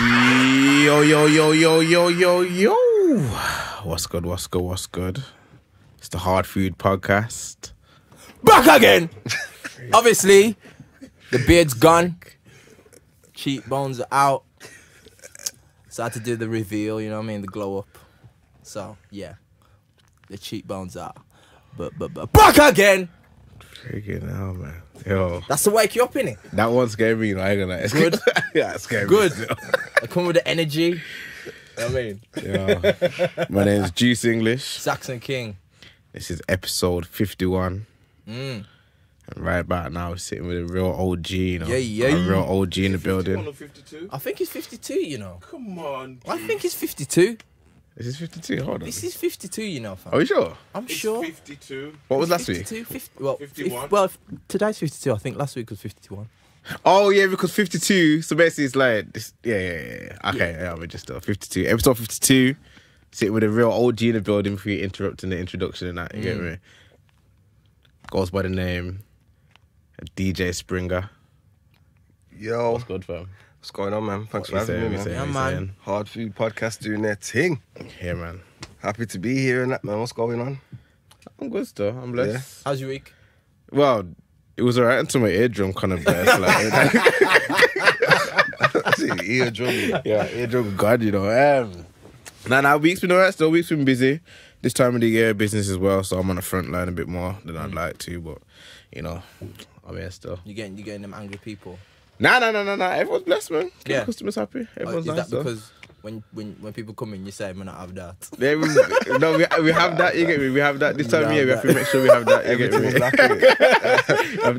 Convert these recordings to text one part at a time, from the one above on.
Yo, yo, yo, yo, yo, yo, yo. What's good, what's good, what's good? It's the Hardfood podcast. Back again! Obviously, the beard's gone. Cheekbones are out. So I had to do the reveal, you know what I mean? The glow up. So, yeah. The cheekbones are. But back again! Freaking hell, man. Yo. That's to wake you up, innit? That one scared me, I ain't gonna lie. Good? Yeah, it scared Good. me. I come with the energy. You know what I mean? Yo. My name's Juice English. Saxon King. This is episode 51. And right about now, we're sitting with a real OG, you know. Yeah. A real OG in the 51 building. or 52? I think he's 52, you know. Come on. I think he's 52. This is 52, hold on. This is 52, you know, fam. Are you sure? I'm It's sure. 52. What was last week? 50, 51? Well, today's 52. I think last week was 51. Oh, yeah, because 52, so basically it's like, this, yeah. Okay, yeah, we're just 52. Episode 52, sitting with a real OG in the building for you interrupting the introduction and that, you get me? Goes by the name DJ Springa. Yo, What's good, fam? what's going on, man? Thanks for What you having me, saying, man. Yeah, man. Hardfood podcast doing their thing. Yeah, man. Happy to be here and that, man. What's going on? I'm good still, I'm blessed. How's your week? Well, it was alright until my eardrum kind of burst. Eardrum. Yeah, eardrum god, you know. Nah, week's been alright still, week's been busy. This time of the year, business as well, so I'm on the front line a bit more than I'd like to, but, you know, I'm here still. You getting them angry people? Nah. Everyone's blessed, man. Keep Yeah. the customers happy. Everyone's Is nice. that because when people come in, you say, "Man, I have that." Yeah, we have that. You get me? We have that this time of year. We have to make sure we have that. You get me?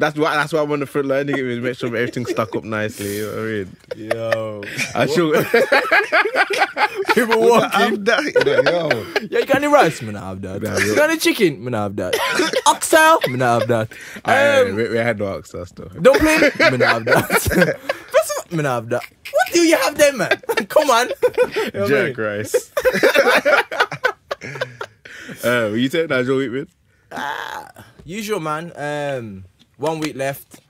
That's why I'm on the front line. You get me? Make sure everything's stuck up nicely. You know what I mean? Yo, I should. people walking. Yo. Yeah, you got any rice? Man, I have that. Nah, You got any chicken? Man, I have that. Oxtail? Man, I have that. We had no oxtail stuff. Don't play. Man, I have that. Man, I have that. What do you have then, man? Come on. You know what I mean? Jack rice. Will you take that, Joe Whitman? Usual, man. 1 week left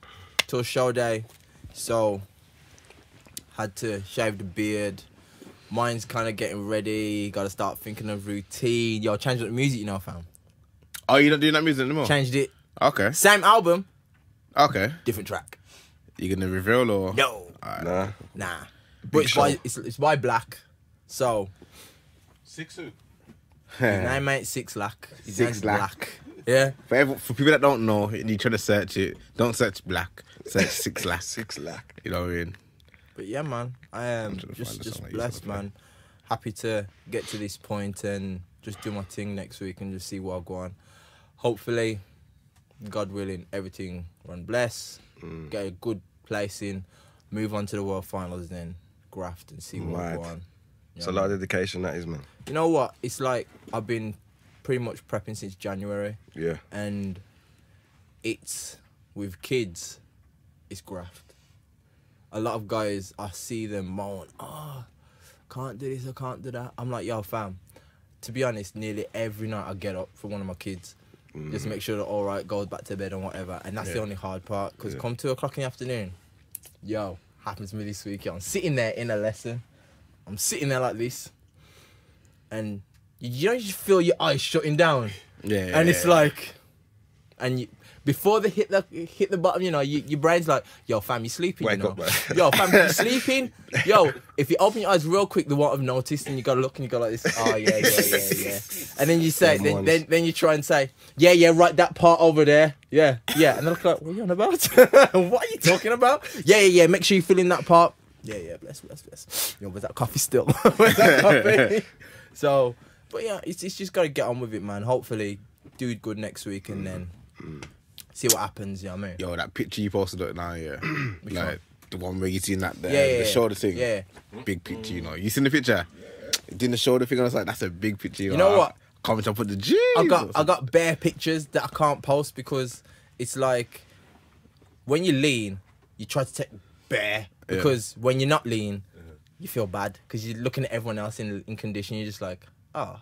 till show day, so had to shave the beard. Mine's kind of getting ready. Got to start thinking of routine. Yo, changed up the music, you know, fam. Oh, you're not doing that music anymore? Changed it. Okay. Same album, Okay. different track. You gonna reveal or? No, Nah. But it's by Black. So 6-2. his name ain't Six Lack. His Six name's Lack. Black. Yeah. For people that don't know, and you try to search it, don't search Black. Search 6 Lakh. 6 lakh. You know what I mean? But yeah, man, I am trying to find the just song that you blessed, said, man. man. Happy to get to this point and just do my thing next week and just see what I go on. Hopefully, God willing, everything run bless, get a good placing, move on to the World Finals, then graft and see what I go Mad. on. It's a lot of dedication, that is, man. You know what? It's like I've been pretty much prepping since January, Yeah. and it's with kids, it's graft. A lot of guys, I see them moan, can't do this, I can't do that. I'm like, yo, fam, to be honest, nearly every night I get up for one of my kids, just make sure they're all right, goes back to bed and whatever. And that's the only hard part, because come 2 o'clock in the afternoon, yo, happens to me this week, yo, I'm sitting there in a lesson, I'm sitting there like this, and you know, you just feel your eyes shutting down. Yeah. And it's like, and before they hit the bottom, you know, your brain's like, yo, fam, you sleeping? Wake you know? up, man. Yo, fam, you sleeping? Yo, if you open your eyes real quick, they won't have noticed, and you gotta look and you go like this. Oh yeah. And then you say, then you try and say, yeah, right, that part over there. Yeah. And they look like, what are you on about? What are you talking about? Yeah. Make sure you fill in that part. Yeah. Bless. Yo, was that coffee still? Was that coffee? So, but yeah, it's just gotta get on with it, man. Hopefully, do good next week, and then see what happens. You know what I mean? Yo, that picture you posted up now, yeah. Like the one where you seen that there, Yeah. the shoulder thing. Yeah. Big picture, you know. You seen the picture? Doing the shoulder thing, I was like, that's a big picture. You know what? Comment and put the G. I got bare pictures that I can't post because it's like when you lean, you try to take bare because when you're not lean, you feel bad because you're looking at everyone else in condition. You're just like, oh,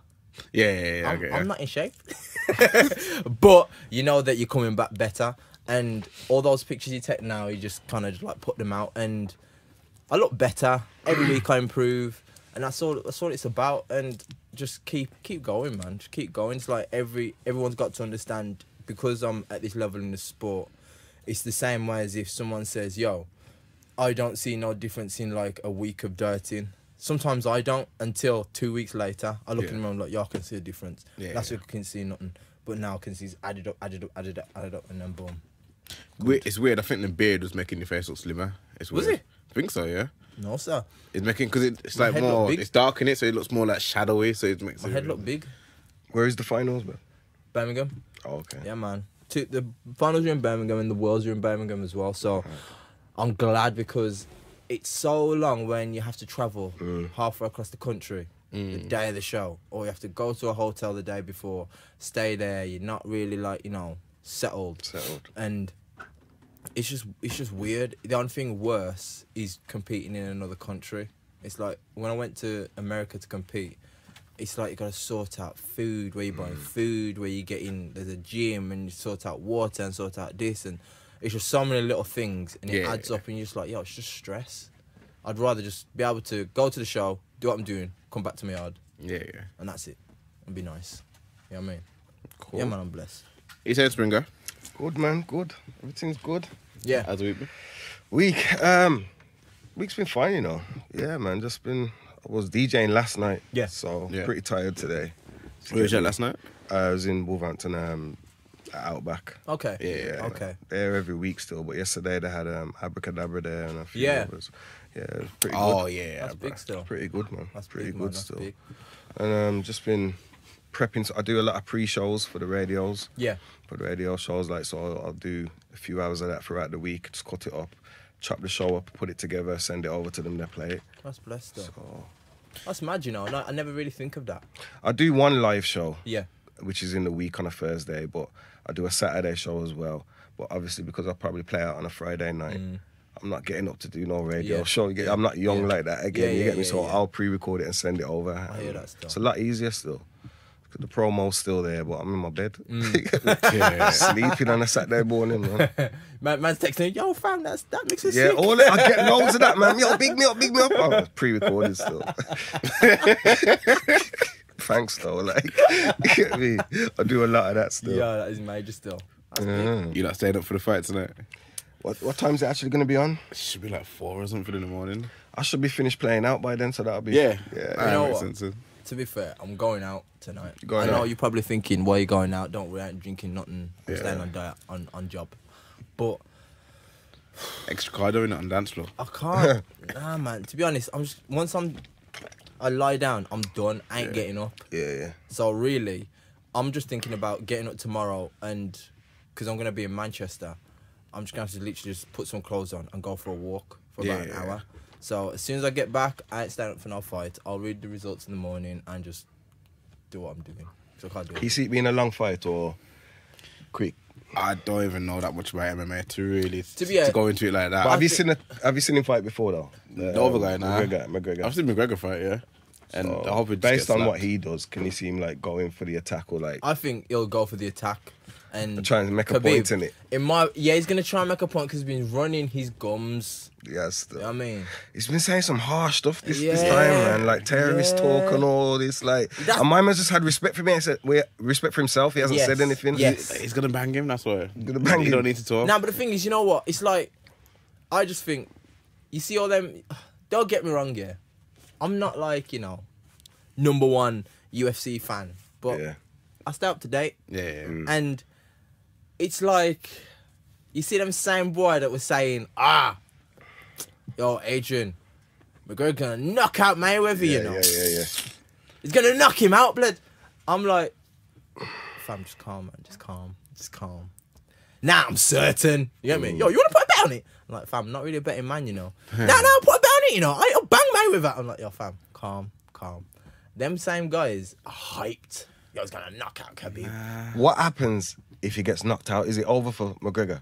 Yeah. I'm not in shape. But you know that you're coming back better. And all those pictures you take now, you just kind of like put them out. And I look better. every week I improve, and that's all it's about. And just keep going, man. Just keep going. It's like everyone's got to understand, because I'm at this level in the sport. It's the same way as if someone says, "Yo, I don't see no difference in like a week of dieting." Sometimes I don't, until 2 weeks later. I look at them and I'm like, "Yo, I can see a difference." Last week I couldn't see nothing, but now I can see it's added up, and then boom. It's weird. I think the beard was making your face look slimmer. It's weird. Was it? I think so, yeah. No, sir. It's making, because it's My like head more, look big. it's dark in it, so it looks more like shadowy. So it makes My it head look big. Where is the finals, man? Birmingham. Oh, okay. Yeah, man. The finals are in Birmingham and the Worlds are in Birmingham as well. So I'm glad, because it's so long when you have to travel halfway across the country the day of the show, or you have to go to a hotel the day before, stay there. You're not really like, you know, settled. And it's just weird. The only thing worse is competing in another country. It's like when I went to America to compete, it's like you got to sort out food, where you buy food, where you get in, there's a gym, and you sort out water and sort out this, and it's just so many little things, and it adds up, and you're just like, yo, it's just stress. I'd rather just be able to go to the show, do what I'm doing, come back to my yard. Yeah. And that's it. It'd be nice. You know what I mean? Cool. Yeah, man, I'm blessed. You said Springa? Good, man. Good. Everything's good. Yeah. How's the week been? Week's been fine, you know. Yeah, man. I was DJing last night. Yeah. So pretty tired today. Where was you at last night? I was in Wolverhampton at Outback. Okay. Yeah. Okay. They're every week still, but yesterday they had Abracadabra there and a few others. Yeah, it was pretty good. Oh, yeah. That's big still. Pretty good, man. That's pretty big, good man. That's still. big. And just been prepping. So I do a lot of pre-shows for the radios. Yeah. For the radio shows, like, so I'll do a few hours of that throughout the week, just cut it up, chop the show up, put it together, send it over to them, they play it. That's blessed though. So That's mad, you know. I never really think of that. I do one live show. Yeah. Which is in the week on a Thursday, but I do a Saturday show as well. But obviously, because I probably play out on a Friday night, I'm not getting up to do no radio show. I'm not young like that again. You get me? So I'll pre-record it and send it over. I hear that stuff. It's a lot easier still. The promo's still there, but I'm in my bed. Sleeping on a Saturday morning, man. Man's texting, yo, fam, that makes it Yeah, sick. I get loads of that, man. Yo, big me up. Oh, it's pre-recorded still. Thanks, though. Like, you get me? I do a lot of that still. Yeah, that is major still. That's big. You not staying up for the fight tonight? What time's it actually going to be on? It should be like 4 or something in the morning. I should be finished playing out by then, so that'll be... Yeah. You know That makes what? sense. To be fair, I'm going out tonight. Going I know out? you're probably thinking, why are you going out? Don't worry, I ain't drinking nothing. I'm Yeah. staying on diet, on job. But Extra cardio in it on dance floor. I can't. Nah, man. To be honest, I lie down, I'm done. I ain't getting up. Yeah. So really, I'm just thinking about getting up tomorrow, and because I'm gonna be in Manchester, I'm just gonna have to literally just put some clothes on and go for a walk for about an hour. So as soon as I get back, I ain't standing up for no fight. I'll read the results in the morning and just do what I'm doing. So I can't do it. You see it being a long fight or quick? I don't even know that much about MMA to really To go into it like that. But have you seen him fight before though? The other guy, nah. McGregor. I've seen McGregor fight, yeah. And So, I hope it just based gets on slapped. what he does, can you see him like going for the attack or like I think he'll go for the attack and trying to make a Khabib, point in it? He's gonna try and make a point because he's been running his gums. Yes. You know what I mean? He's been saying some harsh stuff this Yeah. time, man. Like terrorist talk and all this. Like, and my man's just had respect for me. I said, respect for himself. He hasn't said anything. Yes. He's gonna bang him, that's why. Gonna bang You him. don't need to talk. Nah, but the thing is, you know what? It's like, I just think, you see all them, don't get me wrong, yeah. I'm not like, you know, #1 UFC fan, but Yeah. I stay up to date. Yeah. And it's like, you see them same boy that was saying, yo, Adrian, McGregor gonna knock out Mayweather, you know. Yeah. He's gonna knock him out, blood. I'm like, fam, just calm, man. Just calm. Now I'm certain. You get me? Yo, you wanna put a bet on it? I'm like, fam, I'm not really a betting man, you know. No, put a bet on it, you know. I'll bang Mayweather. I'm like, yo, fam, calm. Them same guys are hyped. Yo, he's gonna knock out Khabib. What happens if he gets knocked out? Is it over for McGregor?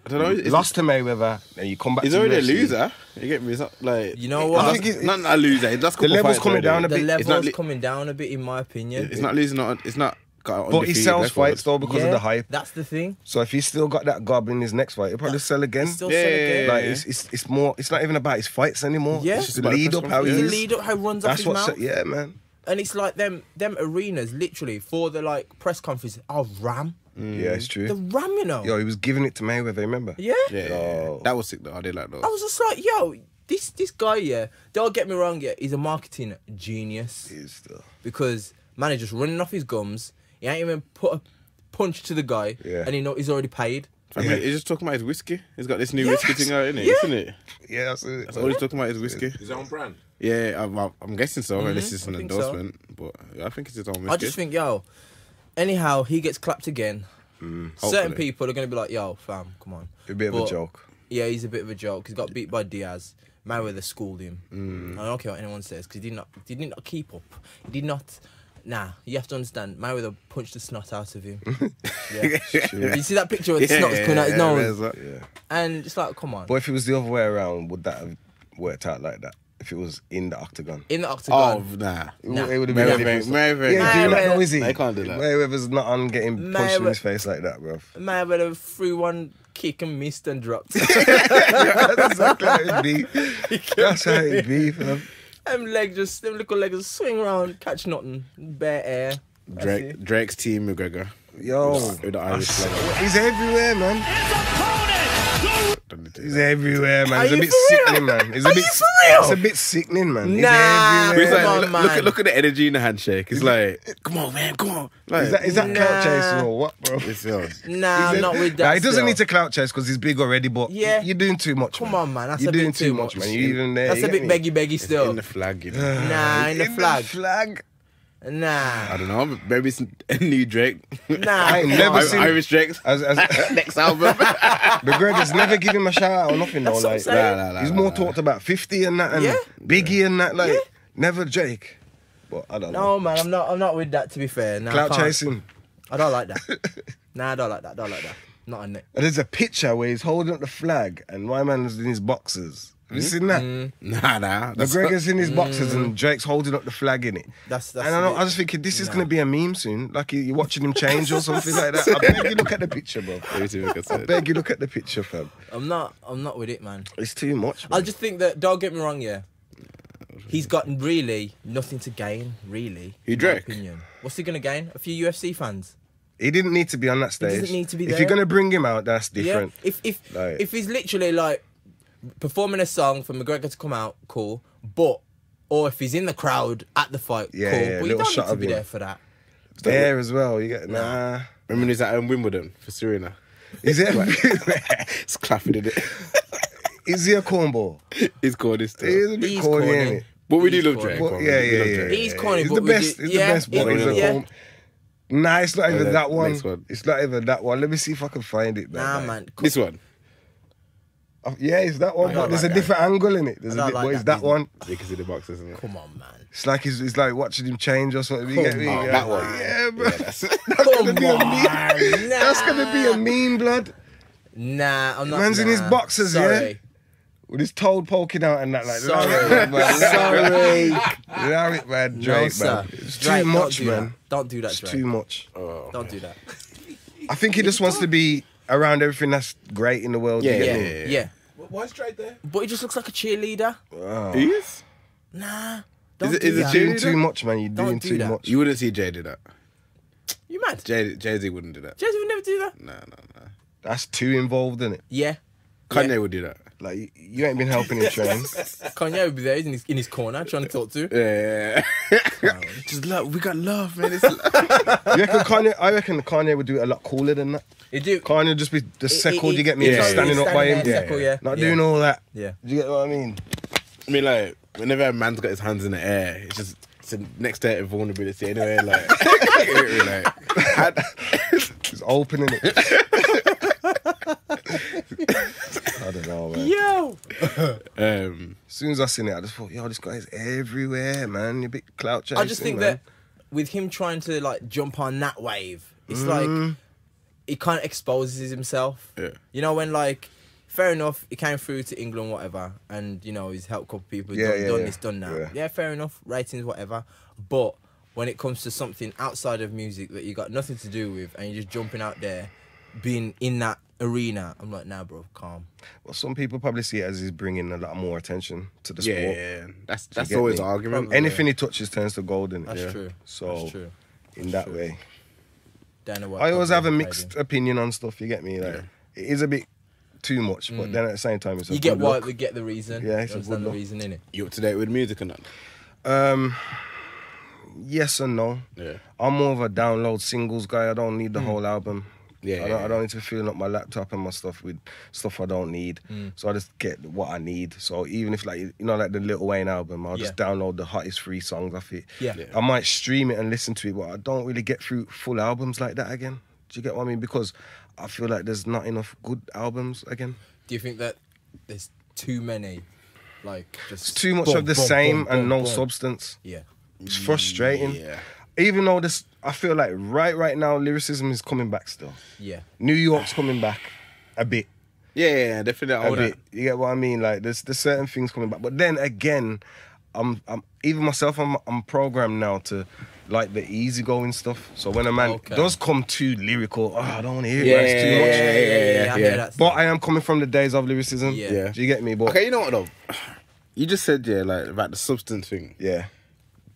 I don't know. Lost to Mayweather, then you come back He's to already a UFC. loser. You get me? It's not like... You know what? I think it's- not a loser. That's The level's coming down a The bit. level's not li- coming down a bit, in my opinion. It's not losing. It's not But he sells fights though because of the hype. That's the thing. So if he's still got that gob in his next fight, he'll probably sell again. Still sell again. Like it's more. It's not even about his fights anymore. Yeah. It's just the lead up how he is. Lead up how he runs off That's his what. mouth. Yeah, man. And it's like them arenas literally for the like press conference are ram. Yeah, it's true. The ram, you know. Yo, he was giving it to Mayweather. Remember? Yeah. Oh. That was sick though. I did like those. I was just like, yo, this guy, yeah. Don't get me wrong, yeah. He's a marketing genius. He is still. Because man is just running off his gums. He ain't even put a punch to the guy, and he's already paid. I mean, he's just talking about his whiskey. He's got this new whiskey thing out, isn't it? Yeah, that's it. That's all he's talking about is whiskey. Is that on brand? Yeah, I'm guessing so. Unless it's an I think endorsement, but I think it's his own whiskey. I just think, yo, anyhow, he gets clapped again. Certain Hopefully. people are going to be like, yo, fam, come on. A bit of a joke. Yeah, he's a bit of a joke. He's got beat by Diaz. Mayweather schooled him. I don't care what anyone says because he did not keep up. He did not. Nah, you have to understand. Mayweather punched the snot out of him. Yeah. You see that picture where the snot was coming out his nose? Yeah. And it's like, come on. But if it was the other way around, would that have worked out like that? If it was in the octagon? In the octagon. Oh, nah. It would have been Mayweather. Yeah, do you not know, is he? They can't do that. Mayweather's not on getting punched in his face like that, bro. Mayweather threw one kick and missed and dropped. That's exactly how it'd be. That's how it'd be, fam. Them little legs just swing around, catch nothing, bare air. Drake's team McGregor. Yo, With the Irish flag. he's everywhere, man. He's everywhere, man. It's a bit sickening, man. It's a bit sickening, man. He's Nah. But it's everywhere. like, Come on, look at the energy in the handshake. It's like, come on, man, come on. Like, Is that Nah. clout chasing or what, bro? it's, Nah, I'm not with that. Nah, he doesn't still. need to clout chase because he's big already, but Yeah. you're doing too much. Come on, man. That's You're a bit doing too much, much. man. You even there. That's you a get bit me? beggy still. in the flag, you know. Nah, in the flag. Flag. Nah. I don't know. Maybe it's a new Drake. Nah. I ain't never seen Irish Drake's as next album. McGregor's never give him a shout out or nothing though. That's what I'm Like saying. he's more talked about 50 and that and Yeah. Biggie and that. Like never Drake. But I don't know. No, man, I'm not with that, to be fair. Nah, I Clout can't. chasing. I don't like that. Nah, I don't like that. Not on it. And there's a picture where he's holding up the flag and my man's in his boxers. Have you seen that? Nah. McGregor's in his boxers and Drake's holding up the flag in it. That's And I was thinking, this is going to be a meme soon. Like you're watching him change or something like that. I beg you look at the picture, bro. I beg you look at the picture, fam. I'm not with it, man. It's too much, I man. just think that, don't get me wrong, yeah. He's got really nothing to gain, really. Who, in my Drake? opinion. What's he gonna gain? A few UFC fans. He didn't need to be on that stage. doesn't need to be If there. you're going to bring him out, that's different. Yeah. Like- If he's literally like performing a song for McGregor to come out, cool. Or if he's in the crowd at the fight, Yeah, cool. yeah, But you little don't shot need to of be him. there for that. There as well. You get nah. Remember when he's at Wimbledon for Serena? Is it? It's clapping in it. Is he a cornball? He's called this He is stuff. a bit He's corny, corny. ain't it? But we do He's love corny. Drake. But man. yeah, We yeah, love yeah. Drake. He's corny, He's but the we best. do- He's yeah, the best. But it- he's a yeah. corn. Nah, it's not even then that one. next one. It's not even that one. Let me see if I can find it. Nah, Like, man. This one. Yeah, it's that one. I don't But there's like a that. different angle in it. There's I a don't bit, like but it's that that one. You can see the boxes, isn't it? Come on, man. It's like watching him change or something. You get me? Come on, that one. Yeah, bro. Yeah, that's it. Come gonna be a meme. on. That's gonna be a meme, blood. Nah, I'm not. Man's in his nah. boxers, yeah? Sorry. With his toe poking out and that, like, Sorry. Sorry, allow it, man. No, Drake, sir. man. It's Drake, too much, don't do man. that. Don't do that, It's Drake. too much. Don't do that. I think he just wants to be around everything that's great in the world. Yeah, you Yeah, get me? yeah. Why is Drake there? But he just looks like a cheerleader. Wow. He is? Nah. Don't it- do is it that. You're doing cheerleader? too much, man. You're Don't doing do too that. much. You wouldn't see Jay do that. You mad? Jay-Z wouldn't do that. Jay-Z would never do that. Nah. That's too involved in it. Yeah. Kanye would do that. Like you ain't been helping him train. Kanye would be there. He's in his corner trying to talk to. Yeah. Just love. We got love, man. It's I reckon Kanye would do it a lot cooler than that. He do. Kanye would just be the second you get me, yeah, just standing up by him, there, Seckle, yeah. not Yeah. doing all that. Yeah. Do you get what I mean? I mean, like, whenever a man's got his hands in the air, it's a next to vulnerability anyway. Like, He's opening it. I don't know, man. Yo. As soon as I seen it, I just thought, yo, this guy's everywhere, man. You're a bit clout chasing. I just think man. that with him trying to like jump on that wave, it's like he kind of exposes himself. Yeah. You know, when like, fair enough, he came through to England, whatever, and you know he's helped a couple people, Yeah, done yeah. this, done that. Yeah. Yeah, fair enough, ratings, whatever. But when it comes to something outside of music that you got nothing to do with, and you're just jumping out there, being in that arena, I'm like, nah, bro, calm. Well, some people probably see it as he's bringing a lot more attention to the sport. Yeah. That's always the argument. Probably. Anything he touches turns to gold, innit? That's true. So That's true. in that way, Don't know what I always have a Played mixed opinion on stuff. You get me? Like, it is a bit too much, but then at the same time, it's a you get good why look. we get the reason. Yeah, You it's a understand good the look. reason, innit? You up to date with music or not? Yes and no. Yeah. I'm more of a download singles guy. I don't need the whole album. Yeah, I don't need to be filling up my laptop and my stuff with stuff I don't need. So I just get what I need. So even if like like the Lil Wayne album, I'll just download the hottest 3 songs off it. Yeah. I might stream it and listen to it, but I don't really get through full albums like that again. Do you get what I mean? Because I feel like there's not enough good albums again. Do you think that there's too many, like just It's too much boom, of the boom, same boom, and boom, no boom. substance. Yeah. It's frustrating. Yeah. Even though I feel like right now lyricism is coming back still. Yeah. New York's coming back a bit. Yeah, definitely. A bit. You get what I mean? Like there's certain things coming back, but then again, I'm even myself. I'm programmed now to like the easygoing stuff. So when a man does come too lyrical, I don't want to hear it. Man, it's too much. I hear that But stuff. I am coming from the days of lyricism. Yeah. Do you get me? But Okay, you know what though? You just said like about the substance thing. yeah.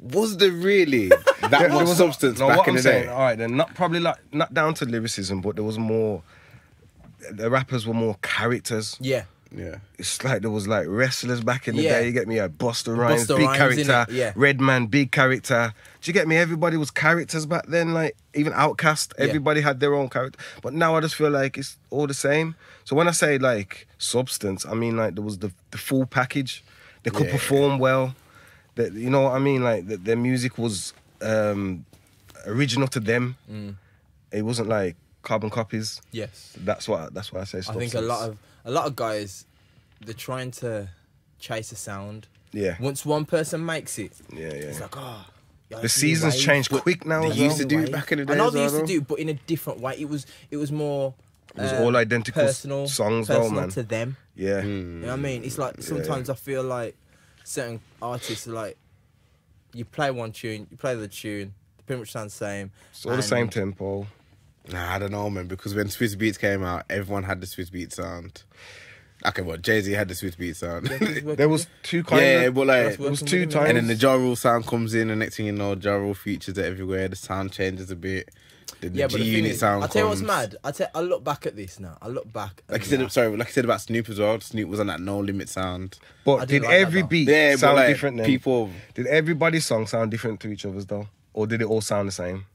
Was there really that much substance No, back what in I'm the saying, day? all right, then not down to lyricism, but there was more. The rappers were more characters. Yeah. Yeah. It's like there was like wrestlers back in the Yeah. day. You get me? Busta Rhymes, Busta big Rhymes, character. innit? Yeah. Redman, big character. Do you get me? Everybody was characters back then. Like even Outkast, everybody had their own character. But now I just feel like it's all the same. So when I say like substance, I mean like there was the full package. They could perform well. That you know what I mean? Like their music was original to them. It wasn't like carbon copies. Yes. That's why I say substance. I think a lot of guys, they're trying to chase a sound. Yeah. Once one person makes it, Yeah. it's like, The seasons change quick now. They as used well. to do it back in the day I know as they well, used to though. do it, but in a different way. It was more. It was all identical personal songs, though, man. to them. Yeah. You know what I mean? It's like sometimes I feel like certain artists are like, you play one tune, you play the tune, they pretty much sound the same. It's all the same tempo. Nah, I don't know, man. Because when Swiss Beats came out, everyone had the Swiss Beats sound. Okay, well, Jay-Z had the Swiss Beats sound. There was two kinds. Yeah, but like, There was two times. and then the Ja Rule sound comes in, and next thing you know, Ja Rule features it everywhere. The sound changes a bit. The Yeah, but the thing G-Unit is, sound I'll tell you what's comes. mad. I look back at this now. I look back. Like you said, like I said about Snoop as well. Snoop was on that No Limit sound. But I did didn't like that, every though. beat Yeah, but sound like, different then? people- Did everybody's song sound different to each other's though? Or did it all sound the same?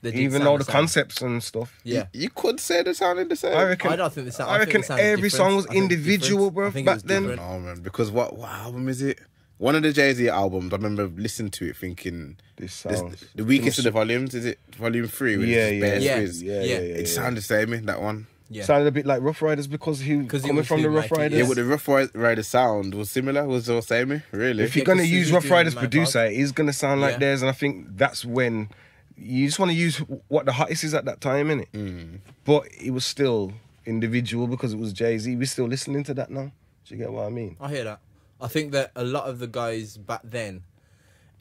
They did Even sound though the same. concepts and stuff. Yeah. You could say they sounded the same. I reckon. I don't think they sound. I reckon think they sounded every different. song was I think it's individual, different. bro, I think it back was then. different. No, man, because what album is it? One of the Jay-Z albums, I remember listening to it thinking, This sounds. the weakest of the volumes, is it volume 3? With Yeah, just bare yeah, Swizz? yeah. It sounded the same in that one. Yeah. Sounded a bit like Rough Riders because he was coming was from the who Rough make it, Riders. Yeah, but the Rough Rider sound was similar, was all same, really. If you're Yeah, gonna 'cause use Swizz Rough doing the Riders main producer, part. he's gonna sound like Yeah. theirs, and I think that's when you just want to use what the hottest is at that time, innit? But it was still individual because it was Jay-Z. We're still listening to that now. Do you get what I mean? I hear that. I think that a lot of the guys back then,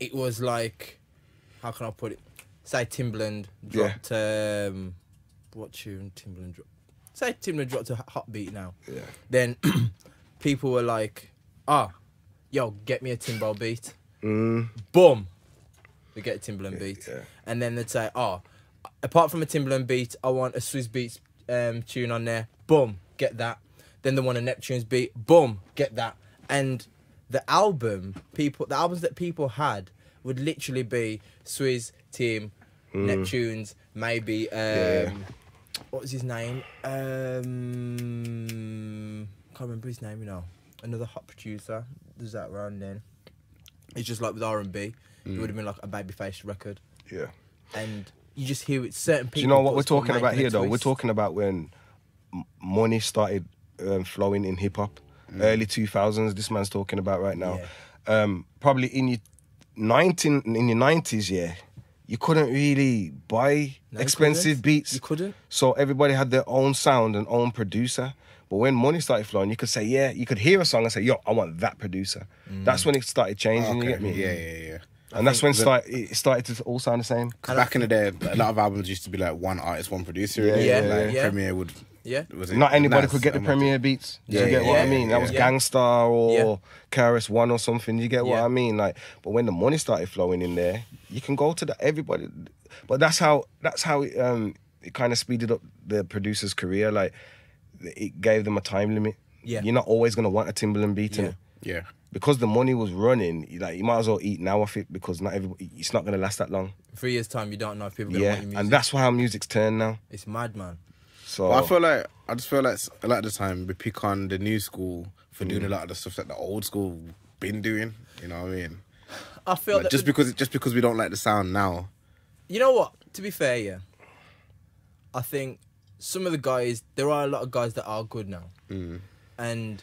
it was like, how can I put it? Say Timbaland dropped, what tune Timbaland dropped? Say Timbaland dropped a hot beat now. Yeah. Then people were like, yo, get me a Timbo beat. Boom. We get a Timbaland beat. yeah. And then they'd say, apart from a Timbaland beat, I want a Swizz Beats tune on there. Boom, get that. Then they want a Neptune's beat. Boom, get that. And the albums that people had would literally be Swizz, Tim, Neptunes, maybe what was his name? Can't remember his name, you know. Another hot producer. There's that around then. It's just like with R&B. It would have been like a Babyface record. Yeah. And you just hear it, certain people. Do you know what we're just got talking about making a here, though? We're twist. talking about when money started flowing in hip hop, early 2000s. This man's talking about right now. Probably in your 90s, yeah, you couldn't really buy expensive beats. You couldn't. So everybody had their own sound and own producer. But when money started flowing, you could say, you could hear a song and say, yo, I want that producer. That's when it started changing, you get me? Yeah. And that's when it started to all sound the same. Because back in the day, a lot of albums used to be like one artist, one producer. Yeah, Like yeah. Premier would. Yeah. Was it Not anybody Nas? could get the Premier beats. Do you Yeah, get what I yeah, mean? That was yeah. Gangstar or KRS-One or something. You get what Yeah. I mean? Like, but when the money started flowing in there, you can go to everybody. But that's how it kind of speeded up the producer's career. Like, it gave them a time limit. Yeah. You're not always gonna want a Timbaland beat in it. Yeah. Because the money was running, like you might as well eat now off it because not everybody, it's not gonna last that long. 3 years time, you don't know if people gonna want your music. And that's how music's turned now. It's mad, man. So But I just feel like a lot of the time we pick on the new school for doing a lot of the stuff that the old school been doing. You know what I mean? I feel Like, that just because we don't like the sound now. You know what? To be fair, yeah. I think some of the guys, there are a lot of guys that are good now. And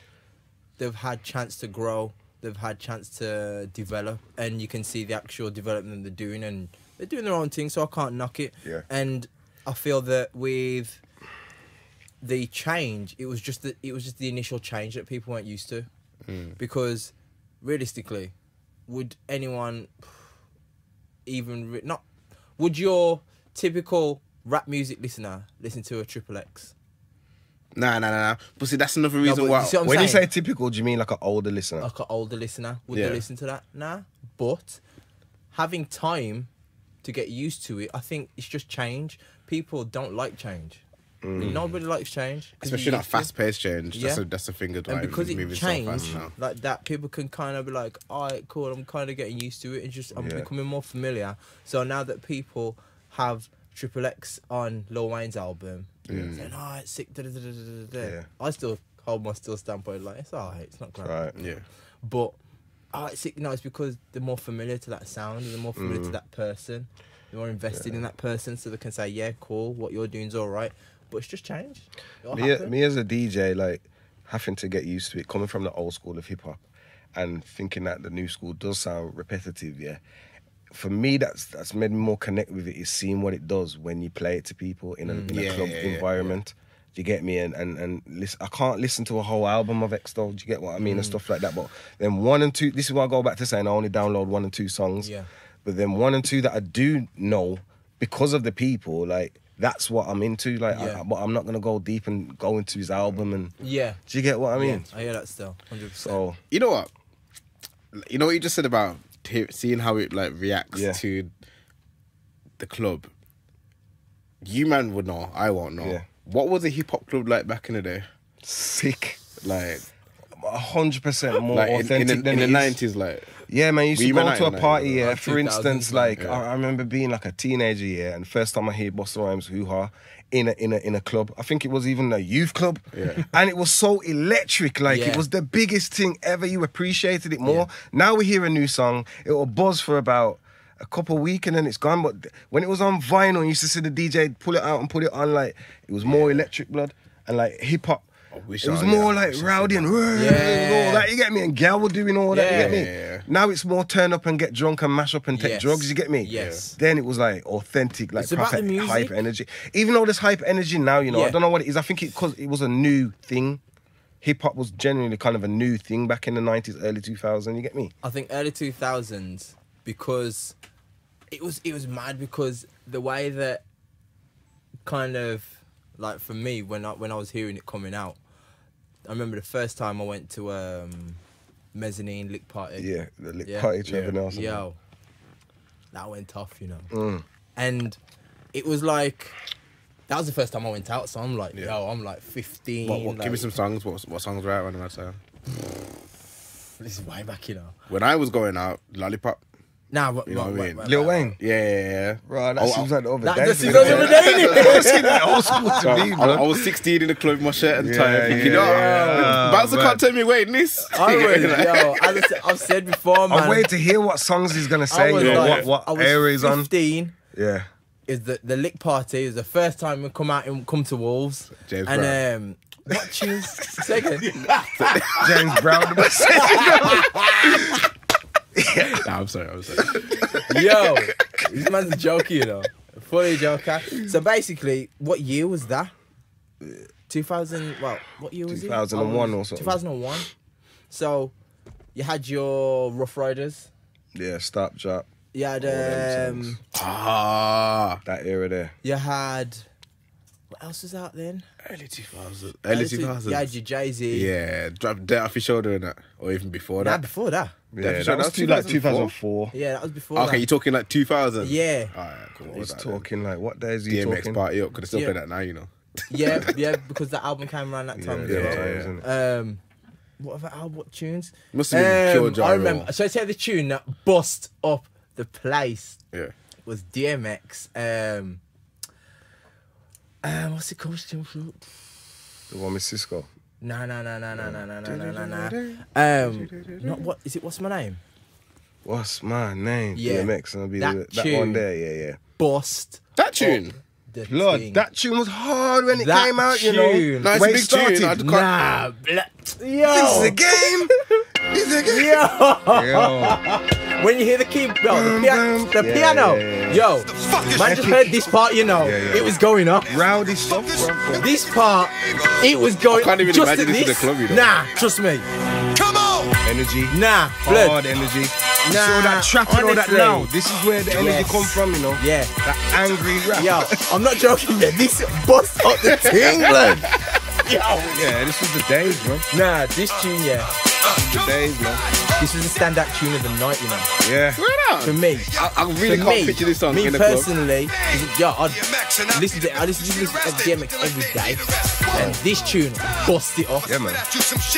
they've had chance to grow. They've had chance to develop. And you can see the actual development they're doing. And they're doing their own thing, so I can't knock it. Yeah. And I feel that with the change, it was just the initial change that people weren't used to. Because realistically, would anyone even... Would your typical rap music listener listen to a Triple X? Nah. But see, that's another reason but why. you see what I'm when you saying? say typical, do you mean like an older listener? Like an older listener, would Yeah. they listen to that? Nah. But having time to get used to it, I think it's just change. People don't like change. Nobody likes change. 'Cause Especially you're not used to it. fast-paced change. Yeah. That's the thing that And because it moving so fast changed now. like that, people can kind of be like, all right, cool, I'm kind of getting used to it. And just I'm becoming more familiar. So now that people have Triple X on Lil Wayne's album, saying, oh, it's sick, I still hold my still standpoint like, it's all right, it's not great. Right. Yeah. But it's sick. No, it's because they're more familiar to that sound, they're more familiar to that person, they're more invested in that person, so they can say, yeah, cool, what you're doing's all right. But it's just change. Me as a DJ, like having to get used to it, coming from the old school of hip hop, and thinking that the new school does sound repetitive. Yeah, for me, that's made me more connect with it. Is seeing what it does when you play it to people in a club environment. Do you get me? And listen, I can't listen to a whole album of X though. Do you get what I mean? And stuff like that. But then 1 and 2. This is why I go back to saying I only download 1 and 2 songs. Yeah. But then 1 and 2 that I do know because of the people, like. That's what I'm into, like. But I'm not gonna go deep and go into his album and. Yeah. Do you get what I mean? I hear that still, 100%. So You know what? You know what you just said about seeing how it like reacts to the club. You man would know. I won't know. Yeah. What was a hip hop club like back in the day? sick, Like 100% more like authentic than in it the is. 90s, like. Yeah, man, you used Were to you go man to a out party, in yeah. like For instance, like yeah. I remember being like a teenager, yeah, and first time I hear Busta Rhymes Hoo Ha in a club. I think it was even a youth club, and it was so electric. Like it was the biggest thing ever. You appreciated it more. Now we hear a new song, it will buzz for about a couple of weeks and then it's gone. But when it was on vinyl, you used to see the DJ pull it out and put it on. Like it was more electric, blood, and like hip hop. It was more like rowdy and all that, you get me? And gal were doing all that, you get me? Yeah. Now it's more turn up and get drunk and mash up and take drugs, you get me? Yes. Then it was like authentic, like It's about proper the music. hype energy. Even though there's hype energy now, you know, I don't know what it is. I think because it was a new thing. Hip hop was genuinely kind of a new thing back in the 90s, early 2000s, you get me? I think early 2000s, because it was mad, because the way that kind of, like for me, when I was hearing it coming out, I remember the first time I went to Mezzanine Lick Party. Yeah, the Lick Party, Trevor Nelson. Yo, that went off, you know. And it was like, that was the first time I went out, so I'm like, yo, I'm like 15. What, give me some songs. What songs were out around that time? This is way back, you know. When I was going out, Lollipop. Nah, You know what I mean? Lil Wayne. Yeah. Right, that seems like the other That day. just seems like the other day, innit? It seems like old school to So me, I bro. was 16 in the club with my shirt and tie. Yeah, Thinking, yeah. Bouncer Man. can't tell me waiting this. I was, yo, as I've said before, man. I'm waiting to hear what songs he's gonna say, was you know, like- what I was area he's on. 15. Yeah. Is the Lick Party. It was the first time we come out and come to Wolves. James and what tunes? Second. James Brown. Nah, I'm sorry. Yo, this man's a joker, you know. Fully joker. So basically, what year was that? 2000. Well, what year was 2001 it? or something. 2001. So you had your Rough Riders. Yeah, Stop, Drop. You had that era there. you had what else was out then? Early 2000s. Early 2000s. You had your Jay-Z. Yeah, drop Dirt Off Your Shoulder and that, or even before Nah, that. before that. Yeah, that was like 2004. Yeah, that was before Okay, that. you're talking like 2000. Yeah. Alright, cool. He's talking like, what days are you DMX talking? Party Up. Could have still Yeah. play that now, you know. yeah, because the album came around that time as well. yeah. What other album? What tunes? Must have been pure gyro. I remember. So I tell you the tune that bust up the place Yeah. was DMX. What's it called? The one with Cisco. No. Not what is it? What's my name? What's my name? Yeah. DMX, and I'll be That that tune. one there. Yeah. Bust. That tune. The Lord, thing. that tune was hard when it That came out, you know. tune. No, it's When a it big started. tune. I can't- Nah, This is a yo, game. This is a game. yo. Yo. When you hear the key, the piano, yeah. yo, man just heard this part, you know, Yeah. it was going up. Rowdy stuff, bro. This part, it was going. I can't even just imagine at this in the club, you know. Nah, trust me. Energy. Nah, blood. Hard energy. You Nah, see all that trapping, all that honestly. now. This is where the energy Yes. come from, you know. Yeah. That angry rap. Yo, I'm not joking. Yeah, this bust up the thing, blood. Yo. Yeah, this was the days, bro. Nah, this tune, yeah. The days, man. This was the standout tune of the night, you know. Yeah. For me. I really For can't me, picture this song me in the club. personally, yo, I listen to DMX every day, and this tune bust it off. Yeah, man.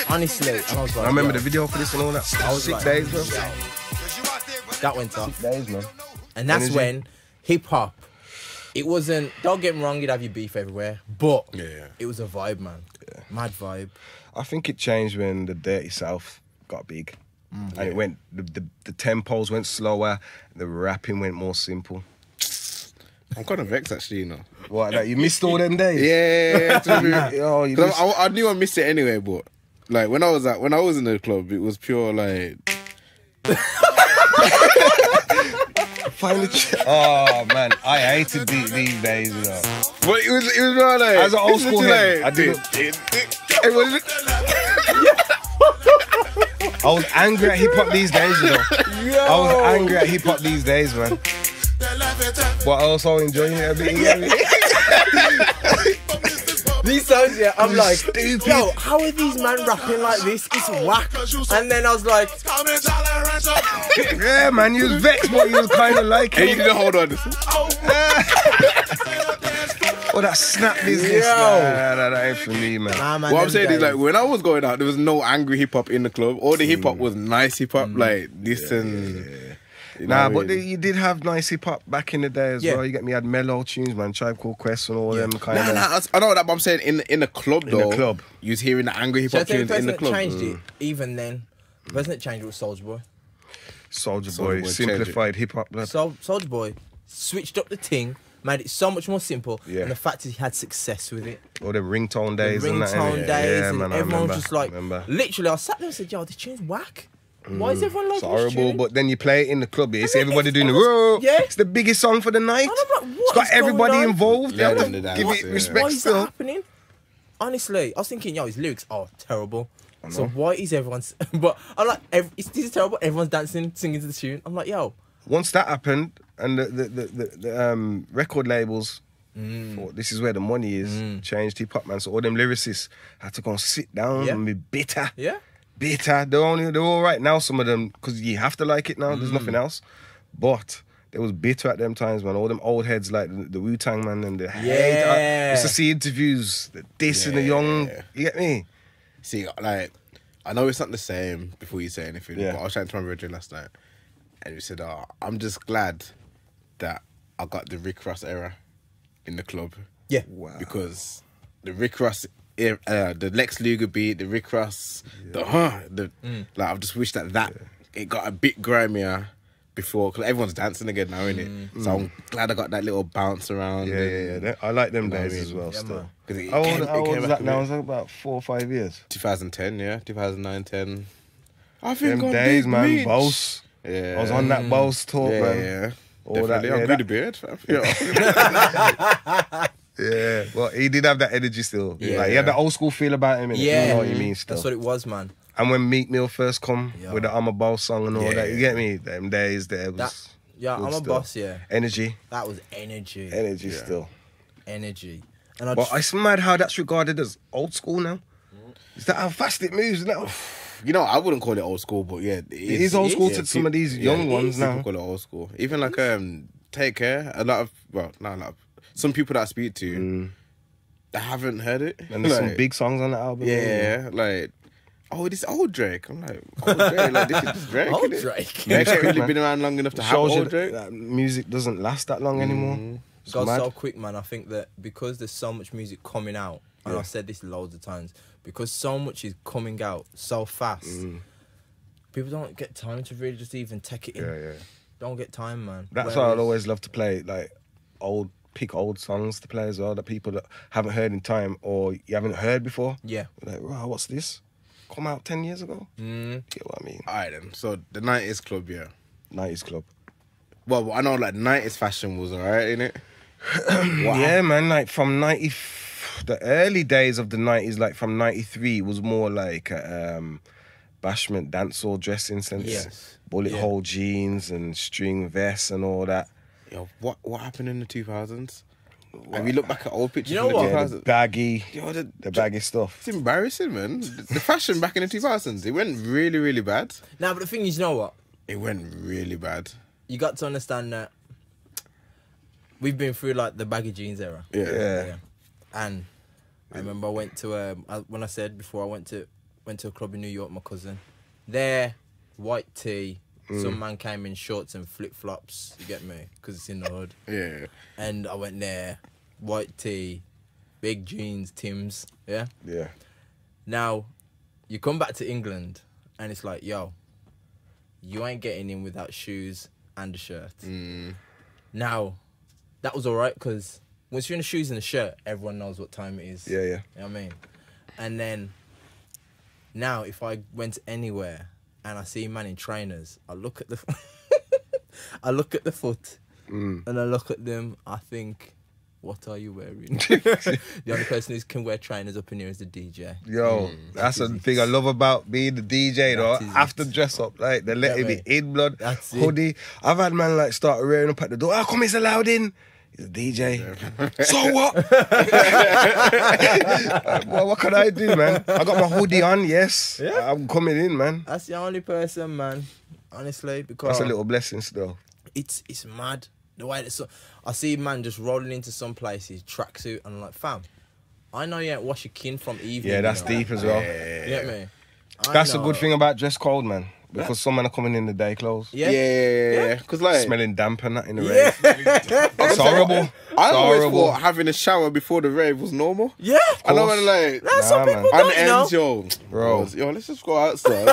Honestly, and I was like, I remember yo, the video for this and all that. I was 6 like, days, bro. yo, that went off, Days, man. and that's Energy. when hip hop. It wasn't. Don't get me wrong, you'd have your beef everywhere, but Yeah. it was a vibe, man. Yeah. Mad vibe. I think it changed when the Dirty South got big. And it went, the tempos went slower, the rapping went more simple. I'm kind of vexed actually, you know. What, like you missed all them days? Yeah. Yo, you 'Cause missed- I knew I missed it anyway, but like when I was in the club, it was pure like. Oh man, I hated these days, you know. But it was more like As an old school head, I didn't. It was. I was angry at hip hop these days, you know. I was angry at hip hop these days, man. But also enjoying it a bit. You get me? These songs, yeah, I'm like, Stupid. yo, how are these man rapping like this? It's whack. And then I was like, Yeah, man, you was vexed, but you was kind of like Hey, you it. didn't hold on. Oh, that snap business. Yo. Nah, that ain't for me, man. nah, man. What I'm them saying is, days. like, when I was going out, there was no angry hip hop in the club. All the hip hop was nice hip hop, like this and. You know Nah, what I but mean? you did have nice hip hop back in the day as Yeah. well. You get me, had mellow tunes, man. Tribe Called Quest and all them kind of. I know that, but I'm saying in the club the though. club. You was hearing the angry hip So I hop tell you the tunes in person the that club. changed it, even then, the person that changed it was Soulja Boy. Soulja Soulja Boy, Boy simplified hip hop. blood. Soulja Boy switched up the thing, made it so much more simple, Yeah. and the fact is he had success with it. All them ringtone The days and that. ringtone innit? days, yeah, and man, I everyone remember, was just like, I remember. literally, I sat there and said, yo, this tune's whack. Why is everyone like It's this horrible, tune? but then you play it in the club. It's then everybody doing the everyone's- whoa. yeah. It's the biggest song for the night. And I'm like, what It's got is going everybody on? involved. Yeah, Yeah, them the dance, give it yeah. respect Why is that still. happening? Honestly, I was thinking, yo, his lyrics are terrible. So why is everyone's? But I'm like, this is terrible. Everyone's dancing, singing to the tune. I'm like, yo, Once that happened, and the record labels thought this is where the money is, changed hip hop, man. So all them lyricists had to go and sit down Yeah. and be bitter. yeah, Bitter. They're all right now, some of them, because you have to like it now. There's nothing else. But they was bitter at them times, man. All them old heads like the Wu-Tang, man, and the hate. I used to see interviews, the diss and the young. You get me? See, like, I know it's not the same before you say anything, Yeah. but I was chatting to my brother last night, and he said, I'm just glad that I got the Rick Ross era in the club. yeah. Wow. Because the Rick Ross, the Lex Luger beat, the Rick Ross, like, I just wish that it got a bit grimier before, because everyone's dancing again now, innit? So I'm glad I got that little bounce around. Yeah. I like them know what I days mean? as well. Yeah, Still. man. 'Cause it How came old is back that a now? bit. It's like about 4 or 5 years. 2010, yeah, 2009, 10. I think Them I'm days, Big man. Meech. Boss. Yeah. I was on that boss talk, Yeah, man. yeah. All Definitely. that, I yeah, grew the beard, fam. Yeah. Yeah, well, he did have that energy still. Yeah. Like, he had that old school feel about him. innit? Yeah. You know what you mean still. That's what it was, man. And when Meek Mill first come Yeah. with the I'm a Boss song and all Yeah. that, you get me? Them days there was... Yeah, Good I'm a stuff. boss, yeah. Energy. That was energy. Energy still. Energy. And I But it's mad how that's regarded as old school now. Is that how fast it moves now? You know, I wouldn't call it old school, but yeah, It is old school to some of these young ones now. People call it old school. Even like Take Care. A lot of some people that I speak to, I haven't heard it. And there's some big songs on the album. Yeah, like. Oh, this old Drake. I'm like, old Drake. Like, this is Drake. Old innit? Drake. Drake ain't really been around long enough to have Shows you old Drake. that music doesn't last that long anymore. It's Goes mad. so quick, man. I think that because there's so much music coming out, and I've said this loads of times, because so much is coming out so fast, people don't get time to really just even take it in. Yeah. Don't get time, man. That's why I'd always love to play, like, pick old songs to play as well, that people that haven't heard in time or you haven't heard before. Yeah. Like, wow, what's this? Come out 10 years ago? Get what I mean? Alright then. So the 90s club, yeah. 90s club. Well, I know like 90s fashion was alright, innit? Yeah, man, like from the early days of the 90s, like from 93, was more like bashment dancehall dressing sense. Yes. Bullet hole jeans and string vests and all that. Yo, what happened in the 2000s? Have you looked back at old pictures? You know from what? the Yeah, 2000s? the baggy, Yo, the baggy stuff. It's embarrassing, man. The fashion back in the 2000s, it went really, really bad. Now, but the thing is, you know what? It went really bad. You got to understand that we've been through like the baggy jeans era. Yeah. And I remember I went to when I said before, I went to a club in New York, my cousin. There, white tee. Some man came in shorts and flip flops. You get me? Because it's in the hood. Yeah. And I went there, white tee, big jeans, Tims. Yeah. Yeah. Now, you come back to England, and it's like, yo, you ain't getting in without shoes and a shirt. Now, that was all right because once you're in the shoes and the shirt, everyone knows what time it is. Yeah. You know what I mean? And then, now, if I went anywhere and I see a man in trainers, I look at the I look at the foot and I look at them, I think, what are you wearing? The only person who can wear trainers up in here is the DJ. Yo, that's the thing I love about being the DJ, though. After dress up, like, they're letting me in, blood. That's it. Hoodie. I've had man, like, start rearing up at the door. Oh, come, it's allowed in. He's a DJ. So what? Well, what can I do, man? I got my hoodie on, yes. Yeah. I'm coming in, man. That's the only person, man. Honestly, because That's a little blessing still. it's mad the way that I see man just rolling into some places tracksuit and I'm like, fam, I know you ain't wash your kin from evening. Yeah, that's you know? deep as well. You get me? That's a good thing about dress code, man. Because some men are coming in the day clothes. Yeah. Because like, Smelling damp and that in the Yeah. rave. It's horrible. I It's always horrible. thought having a shower before the rave was normal. Yeah. I know when like, That's some Nah, people man. and don't know. ends, yo, Bro. yo, let's just go outside.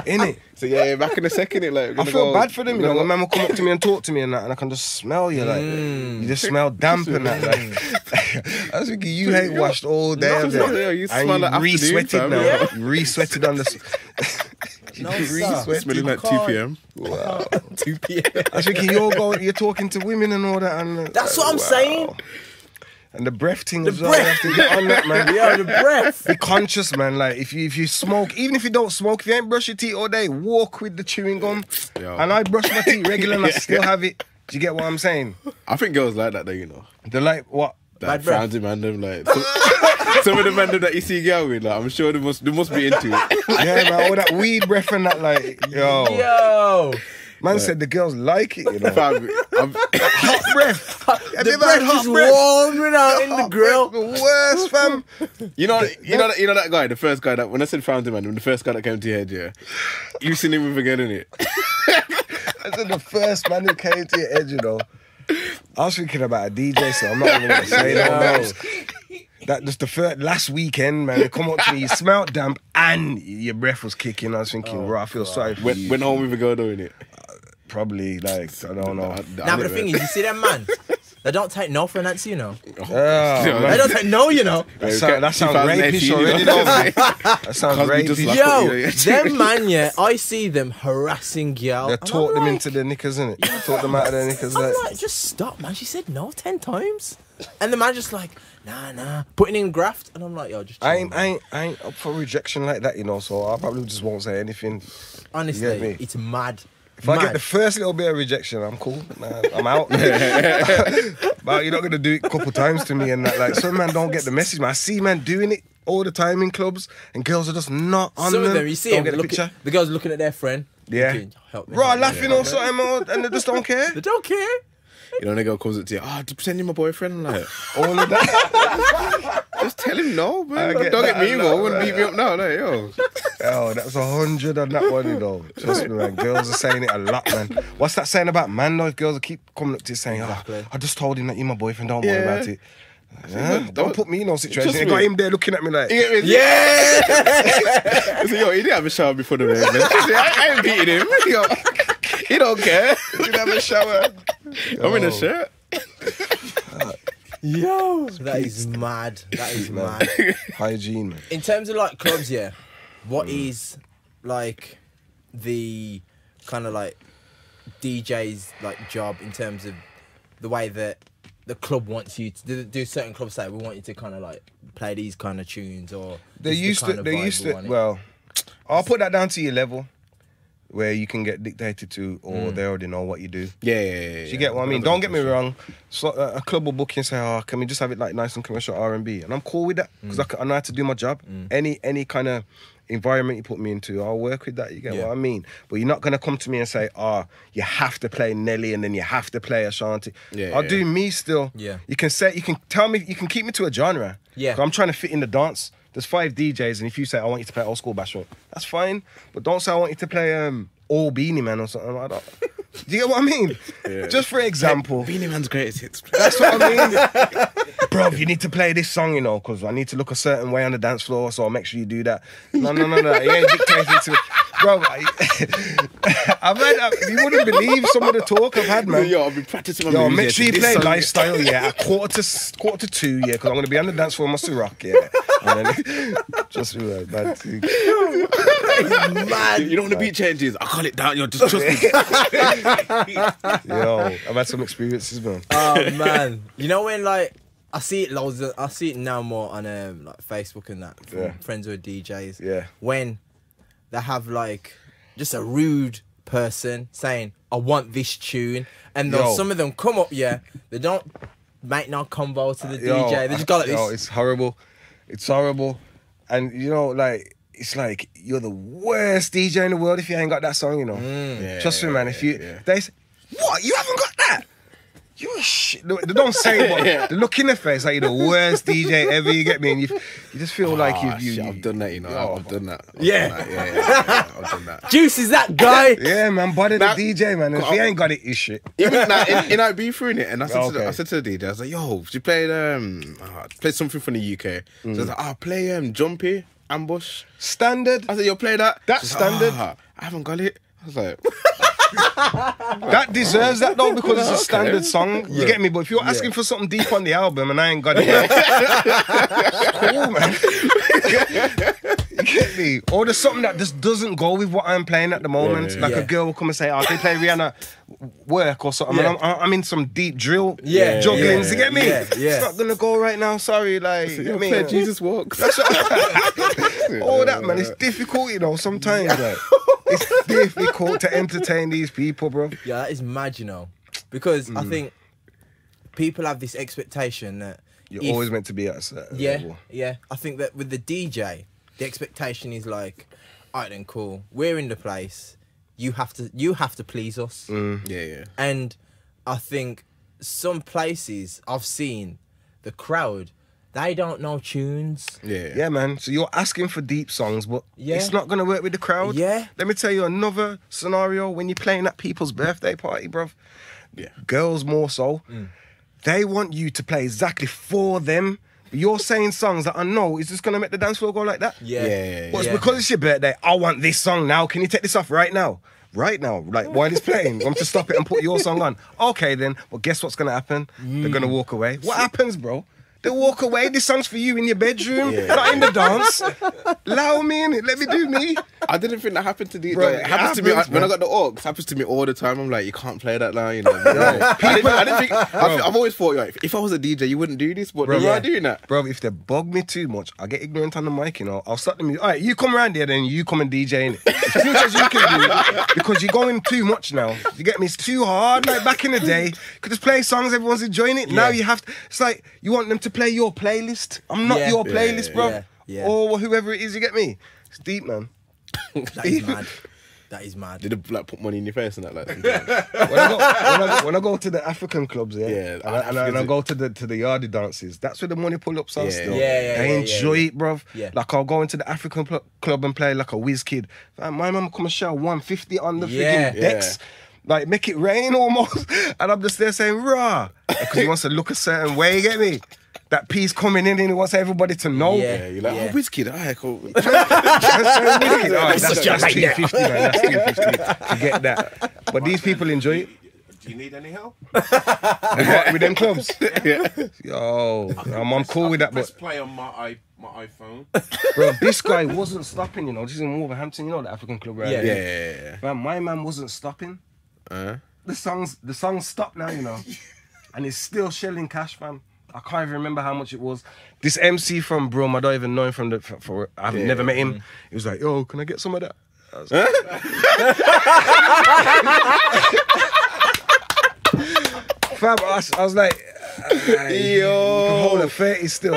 Innit? So yeah, back in a second, it like I feel bad for them, you know. When man will come up to me and talk to me and that, and I can just smell you, like you just smell damp and that. Like, I was thinking you ain't washed all day, No, of it, no, yeah, you smell like afternoon, re-sweated fam, now. yeah. You re-sweated on the. No, Re-sweated. smelling like 2 Can't. p.m. Wow. 2 p.m. I was thinking you're talking to women and all that, and That's what I'm saying. And the breath thing The as well. You have to get on that, man. Yeah, the breath. Be conscious, man. Like if you smoke, even if you don't smoke, if you ain't brush your teeth all day, walk with the chewing gum. Yo. And I brush my teeth regular and I still have it. Do you get what I'm saying? I think girls like that though, you know. They're like, what? That Bad breath. frowns man, them like some of the men that you see girl with, like I'm sure they must be into it. Yeah, man, all that weed breath and that, like, Yo. man said the girls like it, you know. Fam, Hot breath. Have The you ever had breath hot is breath? warming out in the Hot grill. breath, the worst, fam. you know that guy, the first guy that when I said fountain man, when the first guy that came to your head, yeah, you seen him with again, innit? I said the first man who came to your head, you know. I was thinking about a DJ, so I'm not even going to say no. That just the last weekend, man, they come up to me, you smelled damp and your breath was kicking. I was thinking, bro, I feel sorry for you. Went home with a girl doing it. Probably, like, I don't know. Nah, but the thing is, you see them man, they don't take no for an answer, you know. Oh, They man. don't take no, you know. That sounds 2018, rapish you know. already, though, mate. That sounds Can't be just rapish. like- Yo, them man, yeah, I see them harassing girl. They and taught I'm them like- into their knickers, innit? Taught them out of their knickers, I'm like. like, just stop, man. She said no 10 times. And the man just like, nah, putting in graft. And I'm like, yo, just chill, I man. ain't up for rejection like that, you know, so I probably just won't say anything. You get Honestly, me? it's mad. If I get the first little bit of rejection, I'm cool. Nah, I'm out. But you're not gonna do it a couple times to me and that. Like some man don't get the message, man. I see man doing it all the time in clubs, and girls are just not on Some them. of them, you see Don't them, get the picture. the girls looking at their friend. Yeah. Thinking, help me. Bro, laughing or something, man, and they just don't care. They don't care. You know, when a girl comes up to you, pretend you're my boyfriend, like, All of that. just tell him no, man. I get Don't that, get me I involved. know, Wouldn't beat me up now, like, yo. Oh, that's 100 on that one, you know. Trust me, man. Girls are saying it a lot, man. What's that saying about man, though? If girls keep coming up to you saying, Exactly. I just told him that you're my boyfriend, don't worry about it. Yeah, don't put me in no situation. Trust You got me. him there looking at me like, You get me? Yeah. I said, yo, he didn't have a shower before the race, man. I ain't beating him. Yo, he don't care. you didn't have a shower. I'm in a shirt. Yo, that is mad. That is mad. Hygiene, man. In terms of like clubs, yeah, what is like the kind of like DJ's like job in terms of the way that the club wants you to do certain clubs say we want you to kind of like play these kind of tunes, or They this is the used kind to, of they vibe used we to, want it? well, I'll put that down to your level where you can get dictated to, or they already know what you do. Yeah. You get what I mean? Don't get me wrong. So, a club will book you and say, "Oh, can we just have it like nice and commercial R&B?" And I'm cool with that because I know how to do my job. Any kind of environment you put me into, I'll work with that. You get Yeah. what I mean? But you're not gonna come to me and say, "Oh, you have to play Nelly and then you have to play Ashanti." Yeah, I'll yeah. do me still. Yeah. You can tell me, you can keep me to a genre. Yeah. 'Cause I'm trying to fit in the dance. There's 5 DJs, and if you say I want you to play old school bashment, that's fine. But don't say I want you to play All Beanie Man or something like that. Do you get what I mean? Yeah. Just for example. Beanie Man's greatest hits. That's what I mean. Bro, you need to play this song, you know, because I need to look a certain way on the dance floor, so I'll make sure you do that. No. You ain't dictating to it. Bro, I've had, you wouldn't believe some of the talk I've had, man. Yo, I've been practicing my Yo, moves, make yeah, sure you to play this song. Lifestyle, yeah, at quarter to 2, yeah, because I'm going to be on the dance floor with my Ciroc, yeah. And then, just be like, bad thing. Mad. You know when the beat changes, I call it down, yo, just trust me. Yo, I've had some experiences, man. Oh man, you know when like I see it loads. I see it now more on like Facebook and that from Yeah. friends who are DJs. Yeah. When they have like just a rude person saying, "I want this tune," and Yo. some of them come up, yeah, they don't make no combo to the Yo, DJ. They just go like yo, this. it's horrible. It's horrible. And, you know, like, it's like you're the worst DJ in the world if you ain't got that song, you know. Trust me, man. If you, they say, what? You haven't got that? You're a shit. They don't say it, but they look in the face like you're the worst DJ ever. You get me? And you just feel like you. I've done that, you know. I've done that. Yeah. I've done that. Juice is that guy. Yeah, man. Body the Now- DJ, man. If you ain't got it, you shit. Even now, in I be through it, and I said, Okay. I said to the DJ, I was like, "Yo, she played play something from the UK." So I was like, play Jumpy Ambush." Standard. I said, "Yo, play that." That's She's like, standard. I haven't got it. I was like, That deserves that though because it's a Okay. standard song. You get me? But if you're asking for something deep on the album and I ain't got it, it's cool, man. You get me? Or there's something that just doesn't go with what I'm playing at the moment. Yeah. Like Yeah. a girl will come and say, "Oh, can you play Rihanna Work or something?" Yeah. And I'm in some deep drill Yeah, jugglings. yeah, You get me? yeah, yeah. It's not gonna go right now. Sorry, like you "Yo, know what I play mean? Jesus Walks." All that, man. It's difficult, you know. Sometimes, like, it's difficult to entertain these people, bro. Yeah, that is mad, you know, because I think people have this expectation that You're if- always meant to be at a certain Yeah, level. yeah. I think that with the DJ, the expectation is like, alright then, cool. We're in the place. You have to please us. Yeah. And I think some places I've seen the crowd, they don't know tunes. Yeah, man. So you're asking for deep songs, but Yeah. it's not gonna work with the crowd. Yeah. Let me tell you another scenario when you're playing at people's birthday party, bruv. Yeah. Girls more so. They want you to play exactly for them. You're saying songs that I know is just gonna make the dance floor go like that. Yeah. But it's because it's your birthday. I want this song now. Can you take this off right now? Right now, like while it's playing, I'm to stop it and put your song on. Okay, then. Well, guess what's gonna happen? They're gonna walk away. What happens, bro? They walk away. This song's for you in your bedroom, not in the dance. Allow me in it. Let me do me. I didn't think that happened to the. Bro, Like, it happens to me when I got the aux. It happens to me all the time. I'm like, you can't play that now. You know. I didn't think. I've always thought, like, if I was a DJ, you wouldn't do this. But they're not doing that. Bro, if they bug me too much, I get ignorant on the mic. You know, I'll start the music. All right, you come around here, then you come and DJ in it. As soon as you can do it, because you're going too much now. You get me? It's too hard. Like back in the day, you could just play songs. Everyone's enjoying it. Now you have to. It's like you want them to play your playlist. I'm not your playlist, bro. Or whoever it is, you get me? It's deep, man. That is mad. That is mad. Did they like put money in your face and that? Like, when I go to the African clubs, and I go to the yardie dances, that's where the money pull ups are still. They enjoy it, bruv. Like I'll go into the African club and play like a whiz kid. My mum come and shout 150 on the freaking decks. Like, make it rain almost. And I'm just there saying, rah. Because he wants to look a certain way, you get me? That piece coming in and he wants everybody to know. Yeah, you're like, oh, Wizkid, all right, cool. That's just 250, man. That's 250 to get that. But these people enjoy it. Do you need any help? With them clubs? Yo, I'm cool with that. Press play on my iPhone. Bro, this guy wasn't stopping, you know. This is in Wolverhampton, you know, the African club, right? Yeah. Man, my man wasn't stopping. The song's stopped now, you know. And it's still shelling cash, fam. I can't even remember how much it was. This MC from Brum, I don't even know him from I've never met him. He was like, yo, can I get some of that? I was like, fam, I was like, yo, you can hold a 30 still.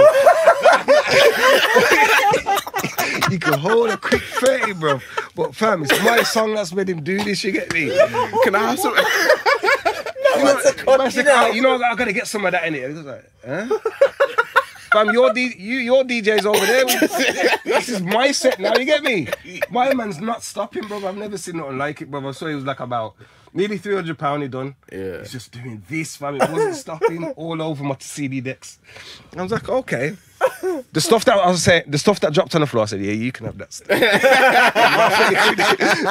You can hold a quick 30, bro. But fam, it's my song that's made him do this, you get me? Can I have some? You know, I gotta get some of that in it. He was like, huh? Fam, your DJ's over there. This is my set now, you get me? My man's not stopping, bro. I've never seen nothing like it, bro. I saw he was like about nearly £300 he done. Yeah. He's just doing this, fam. It wasn't stopping all over my CD decks. And I was like, okay. The stuff that dropped on the floor, I said, yeah, you can have that stuff.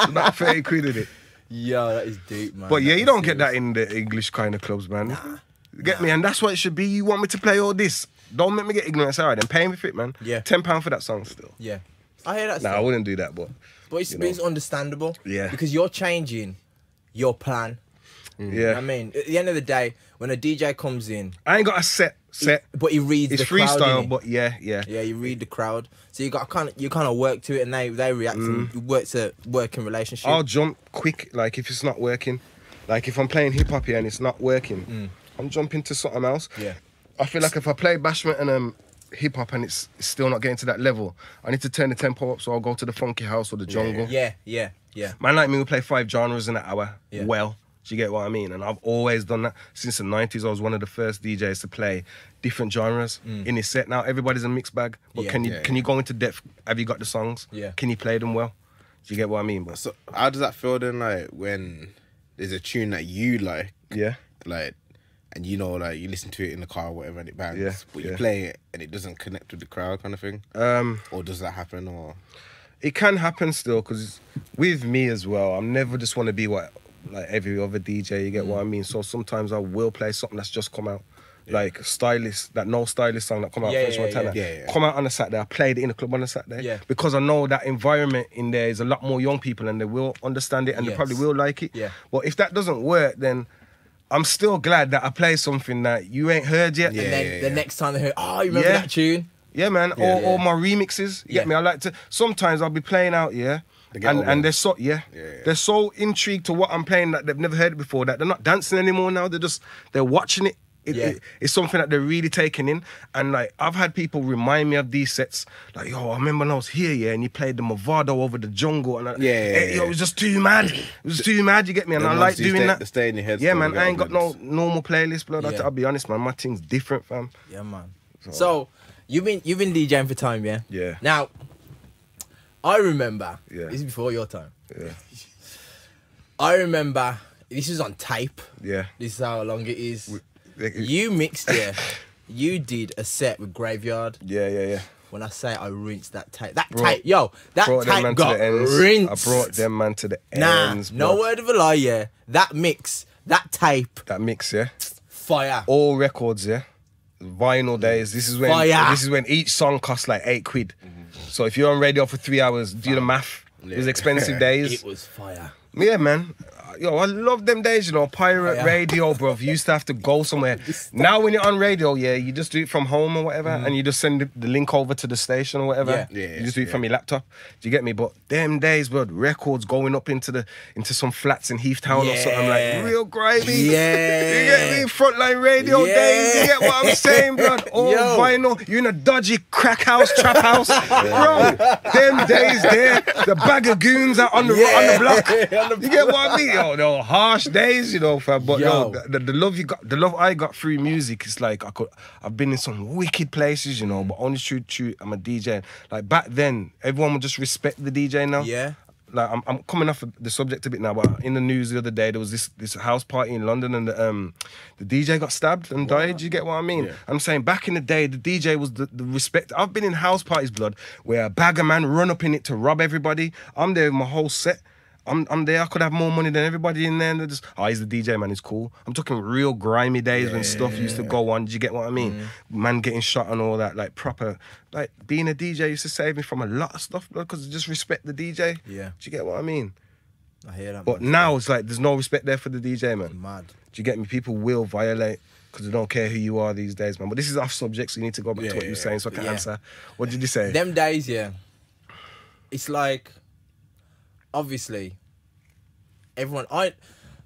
About 30 quid in it. Yo, that is deep, man. But yeah, you don't get that in the English kind of clubs, man. Get me? And that's what it should be. You want me to play all this? Don't make me get ignorant. All right, then pay me for it, man. Yeah. £10 for that song still. Yeah. I hear that Nah, I wouldn't do that, but it's understandable. Yeah. Because you're changing your plan. Yeah. I mean, at the end of the day, when a DJ comes in, I ain't got a set. But he reads the crowd. It's freestyle, but yeah. Yeah, you read the crowd. So you kind of work to it, and they react. And you work to working relationship. I'll jump quick, like if it's not working. Like if I'm playing hip hop here and it's not working, I'm jumping to something else. Yeah. I feel like if I play bashment and hip hop and it's still not getting to that level, I need to turn the tempo up. So I'll go to the funky house or the jungle. Yeah. Man like me will play 5 genres in an hour. Yeah. Well. Do you get what I mean? And I've always done that. Since the 90s, I was one of the first DJs to play different genres in his set. Now, everybody's a mixed bag. But can you go into depth? Have you got the songs? Yeah. Can you play them well? Do you get what I mean? But so how does that feel then, like, when there's a tune that you like? Yeah. Like, and you know, like, you listen to it in the car or whatever and it bangs. Yeah. But you play it and it doesn't connect with the crowd kind of thing? Or does that happen? Or it can happen still, because with me as well, I never just want to be like every other DJ, you get what I mean? So sometimes I will play something that's just come out. Like that No Stylist song that come out French Montana. Come out on a Saturday. I played it in the club on a Saturday. Yeah. Because I know that environment in there is a lot more young people and they will understand it and they probably will like it. Yeah. But if that doesn't work, then I'm still glad that I play something that you ain't heard yet. And then the next time they hear, oh, you remember that tune? Yeah, man. Or my remixes. You get me? I like to, sometimes I'll be playing out, and they're so they're so intrigued to what I'm playing that they've never heard it before, that they're not dancing anymore now. They're watching it. It's something that they're really taking in. And like I've had people remind me of these sets, like, yo, I remember when I was here, and you played the Movado over the jungle, and it was just too mad. It was too mad. You get me? And I like doing that. Stay in your head. Yeah, man. I ain't got no normal playlist, blood. I'll be honest, man. My thing's different, fam. Yeah, man. So you've been DJing for time, yeah? Yeah. Now, I remember, this is before your time. Yeah. I remember, this is on tape. Yeah. This is how long it is. You mixed it. You did a set with Graveyard. Yeah. When I say I rinsed that tape. That tape got rinsed. I brought them man to the ends. No word of a lie, That mix, that tape. That mix, Fire. All records, vinyl days. This is when each song costs like £8. So if you're on radio for 3 hours, do the math. It was expensive days. It was fire. Yeah, man. Yo, I love them days, you know, pirate radio, bro. You used to have to go somewhere. Now when you're on radio, yeah, you just do it from home or whatever, and you just send the link over to the station or whatever. You just do it from your laptop. Do you get me? But them days, bro, records going up into some flats in Heathtown or something, like real grimy. Yeah. You get me? Frontline radio days. You get what I'm saying, bro? All vinyl. You in a dodgy crack house, trap house. Bro, them days there, the bag of goons out on the block. You get what I mean? Yo, they were harsh days, you know, fam. But the love you got, the love I got through music, it's like I've been in some wicked places, you know, but only true, I'm a DJ. Like back then, everyone would just respect the DJ now. Yeah. Like I'm coming off the subject a bit now, but in the news the other day there was this house party in London and the DJ got stabbed and died. Do you get what I mean? Yeah. I'm saying back in the day the DJ was the respect. I've been in house parties, blood, where a bagger man run up in it to rob everybody. I'm there with my whole set. I'm there. I could have more money than everybody in there. And they're just, he's the DJ, man. He's cool. I'm talking real grimy days when stuff used to go on. Do you get what I mean? Man getting shot and all that, like proper. Like being a DJ used to save me from a lot of stuff, because just respect the DJ. Yeah. Do you get what I mean? I hear that. But now it's like there's no respect there for the DJ, man. Mad. Do you get me? People will violate because they don't care who you are these days, man. But this is off subject, so you need to go back to what you were saying so I can answer. What did you say? Them days, it's like, obviously,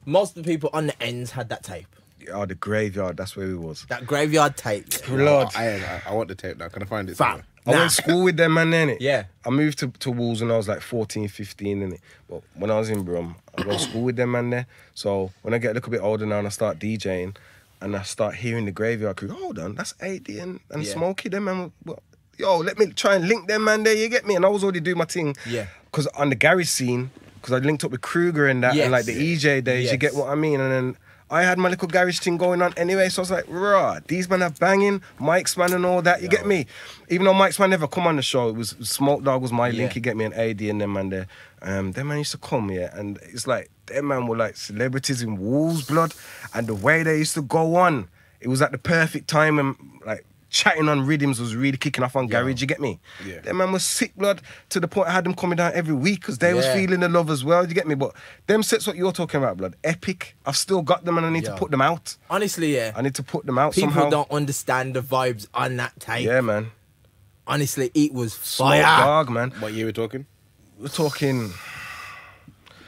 most of the people on the ends had that tape. Oh, the graveyard, that's where we was. That graveyard tape. Lord. I want the tape now. Can I find it? Fam. I went to school with them, man, innit? Yeah. I moved to Wolves when I was like 14, 15, innit? But when I was in Brum, I went to school with them, man, there. So when I get a little bit older now and I start DJing and I start hearing the graveyard crew, hold on, that's Adrian and Smokey, them, man. Well, yo, let me try and link them, man, there, you get me? And I was already doing my thing. Yeah. Because on the garage scene, because I linked up with Kruger and that, and like the EJ days, you get what I mean? And then I had my little garage thing going on anyway, so I was like, rah, these men are banging, Mike's man and all that, you get me? Even though Mike's man never come on the show, it was Smoke Dog was my link, you get me, and AD and them man there. Them man used to come, and it's like, them man were like celebrities in Wolves, blood, and the way they used to go on, it was at the perfect time, and like, chatting on rhythms was really kicking off on garage, you get me? Yeah. Them man was sick, blood, to the point I had them coming down every week because they was feeling the love as well, you get me? But them sets what you're talking about, blood, epic. I've still got them and I need to put them out. Honestly, I need to put them out People somehow. don't understand the vibes on that tape. Yeah, man. Honestly, it was fire. Smoke Dog, man. What year we're talking? We're talking...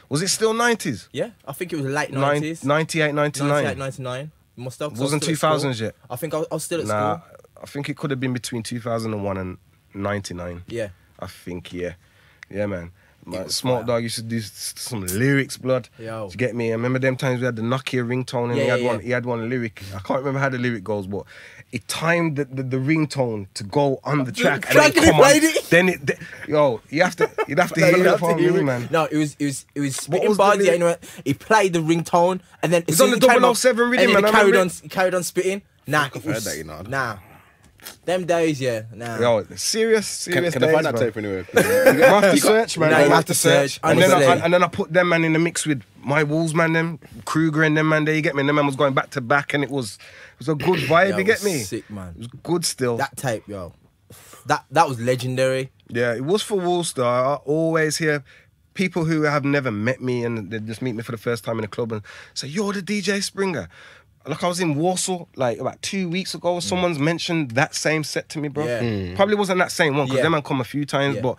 Was it still 90s? Yeah, I think it was late 90s. 98, 99. 98, 99. Must have. Wasn't 2000s yet? I think I was still at school. I think it could have been between 2001 and 99. Yeah. I think, yeah, man. Smart Dog used to do some lyrics, blood. Yo. Do you get me? I remember them times we had the Nokia ringtone and he had one lyric. I can't remember how the lyric goes, but it timed the ringtone to go on the track and then come on. You'd have to hear it from me, man. No, it was spitting bars, anyway. He played the ringtone and then it's on the 007 rhythm, man. He carried on spitting. Nah, I've heard that, you know. Nah. Them days, nah. Yo, serious Can days, I find that bro. tape anywhere? You have to search, man. No, you have to search. And then I put them man in the mix with my Wolves man, them Kruger and them man there. You get me? And them man was going back to back, and it was a good vibe. You get me? Sick, man. It was good still. That tape, yo. That was legendary. Yeah, it was for Wolves though. I always hear people who have never met me and they just meet me for the first time in a club and say, "You're the DJ Springa." Like I was in Warsaw like about 2 weeks ago. Someone's mentioned that same set to me, bro. Probably wasn't that same one because them man come a few times, but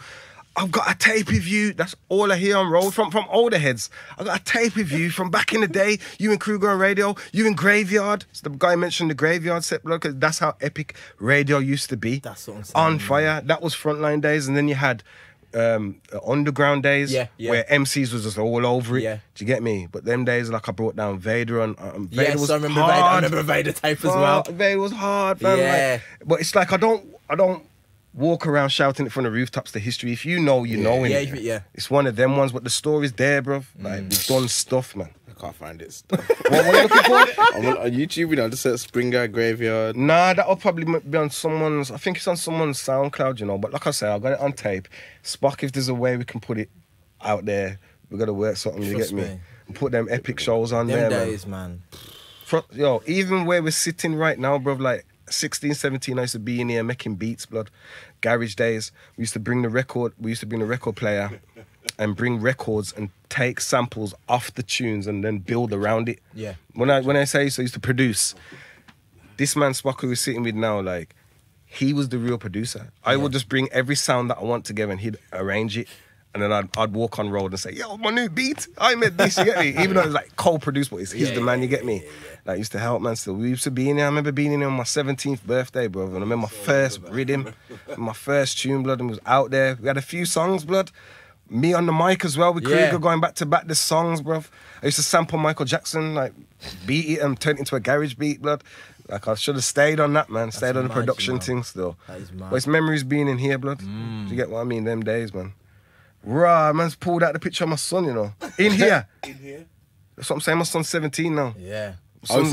I've got a tape of you. That's all I hear on road from older heads. I got a tape of you from back in the day. You and Kruger on radio. You in Graveyard. So the guy mentioned the Graveyard set, bro, because that's how epic radio used to be. That's what I'm saying. On fire. That was frontline days, and then you had underground days where MCs was just all over it. Do you get me? But them days, like I brought down Vader on Vader was hard. I remember Vader tape as well. Vader was hard, man. Like, but it's like I don't walk around shouting it from the rooftops the history. If you know, you know. It's one of them ones, but the story's there, bro. Like we've done stuff, man. I can't find it. What are you looking for? I'm on YouTube, you know, just search Springa Graveyard. Nah, that'll probably be on someone's, I think it's on someone's SoundCloud, you know. But like I say, I got it on tape. Spock, if there's a way we can put it out there, we got to work something, you get me? And put them epic shows on there, days, man. Yo, even where we're sitting right now, bro, like, 16, 17, I used to be in here making beats, blood. Garage days. We used to bring the record player and bring records and take samples off the tunes and then build around it. Yeah. When I say so, I used to produce. This man Spock who we're sitting with now, like, he was the real producer. I would just bring every sound that I want together and he'd arrange it. And then I'd walk on road and say, yo, my new beat, I made this, you get me? Even though it was like co-produced, but he's the man, you get me? Like, used to help, man, still. We used to be in there. I remember being in there on my 17th birthday, bro. And I remember my first rhythm, my first tune, blood, and was out there. We had a few songs, blood. Me on the mic as well with Krieger going back to back the songs, bro. I used to sample Michael Jackson, like, beat it and turn it into a garage beat, blood. Like, I should have stayed on that, man. Stayed on the production thing still. That is mad. But it's memories being in here, blood. Do you get what I mean? Them days, man. Rah, man's pulled out the picture of my son, you know. In here. In here. That's what I'm saying. My son's 17 now. Yeah. My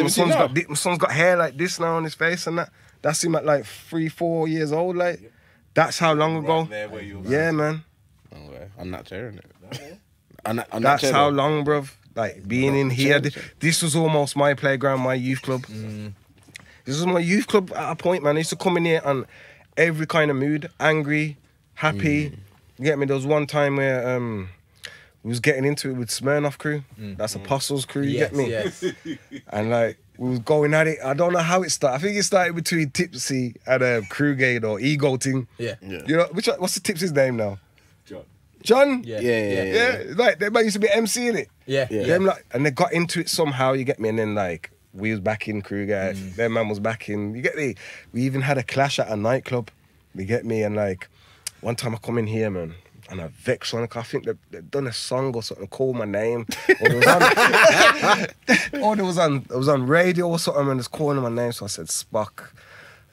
son's got hair like this now on his face and that. That's him at like 3-4 years old, like. That's how long ago. Right there where you were. Yeah, man. Okay. I'm not sharing it. That's how long, bruv. Like, being in here. This was almost my playground, my youth club. This was my youth club at a point, man. I used to come in here on every kind of mood. Angry, happy. You get me? There was one time where we was getting into it with Smirnoff crew. That's Apostles crew, you get me? Yes. And like, we was going at it. I don't know how it started. I think it started between Tipsy and Crewgate or Ego Ting. Yeah. You know, what's the Tipsy's name now? John. John? Yeah. Like, they used to be MC in it. Yeah. Them, like, and they got into it somehow, you get me? And then like, we was back in Crewgate. Their man was back in, you get me? We even had a clash at a nightclub, you get me? And like, one time I come in here, man, and I vex on it. I think they've done a song or something, called my name. Or it was on radio or something, and it's calling my name. So I said, Spock,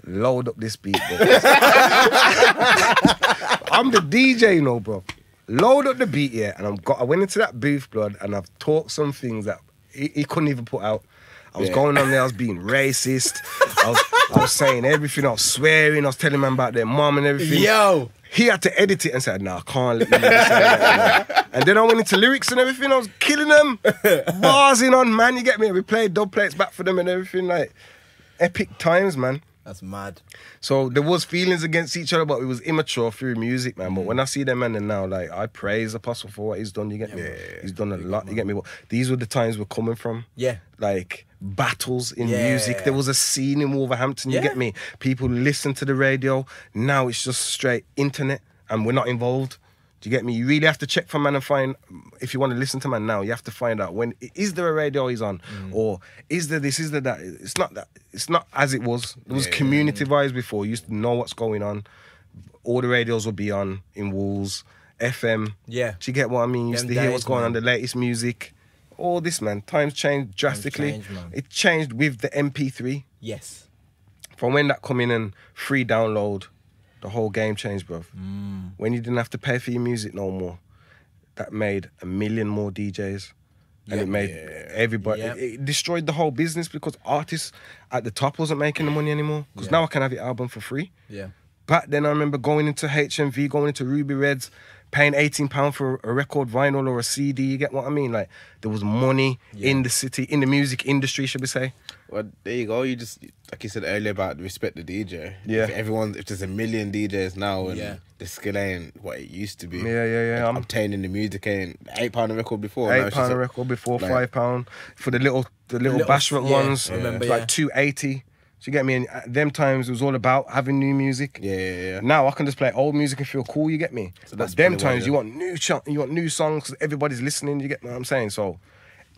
load up this beat, bro. I'm the DJ, you know, bro. Load up the beat, yeah. And I went into that booth, blood, and I've talked some things that he couldn't even put out. I was going on there, I was being racist. I was saying everything, I was swearing, I was telling man about their mom and everything. Yo! He had to edit it and said, nah, I can't let you say that. And then I went into lyrics and everything, I was killing them. Barsing on, man, you get me? We played dub plates back for them and everything, like, epic times, man. That's mad. So there was feelings against each other, but it was immature through music, man. But when I see them man and now, like, I praise Apostle for what he's done, you get me? He's done a lot, you get me? But these were the times we're coming from. Yeah. Like, battles in music. There was a scene in Wolverhampton, you get me? People listen to the radio. Now it's just straight internet and we're not involved. Do you get me? You really have to check for man and find, if you want to listen to man now, you have to find out when, is there a radio he's on? Or is there this, is there that? It's not that. It's not as it was. There was community vibes before. You used to know what's going on. All the radios would be on in Wolves, FM. Yeah. Do you get what I mean? You used to hear what's going on, the latest music. All this, man. Times changed drastically. It changed with the MP3. Yes. From when that come in and free download, the whole game changed, bro. When you didn't have to pay for your music no more, that made a million more DJs. And it made everybody, it destroyed the whole business because artists at the top wasn't making the money anymore. Because now I can have your album for free. Yeah. Back then I remember going into HMV, going into Ruby Reds, paying £18 for a record vinyl or a CD, you get what I mean? Like, there was money in the city, in the music industry, should we say? Well, there you go. You just, like you said earlier about respect the DJ. Yeah. If there's a million DJs now and the skill ain't what it used to be. Yeah. I'm obtaining the music ain't £8 a record before. £8 a record before, like, £5 for the little bashment ones. I remember, like £2.80. So you get me? And at them times, it was all about having new music. Yeah. Now I can just play old music and feel cool. You get me? So that's them times you want new songs because everybody's listening. You get what I'm saying? So,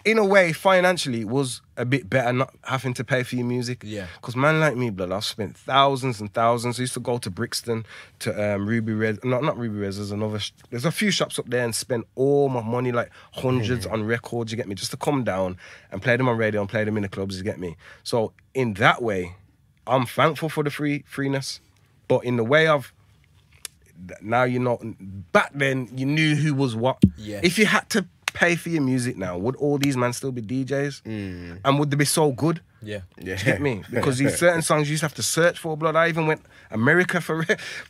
in a way, financially, it was a bit better not having to pay for your music. Yeah. Because man like me, blood, I've spent thousands and thousands. I used to go to Brixton, to Ruby Red. Not Ruby Red. There's a few shops up there and spend all my money, like hundreds on records. You get me? Just to come down and play them on radio and play them in the clubs. You get me? So in that way, I'm thankful for the freeness. But in the way of now, you know, back then you knew who was what. Yeah. If you had to pay for your music now, would all these men still be DJs? And would they be so good? Yeah. Do you get me? Because these certain songs you used to have to search for, blood. I even went America for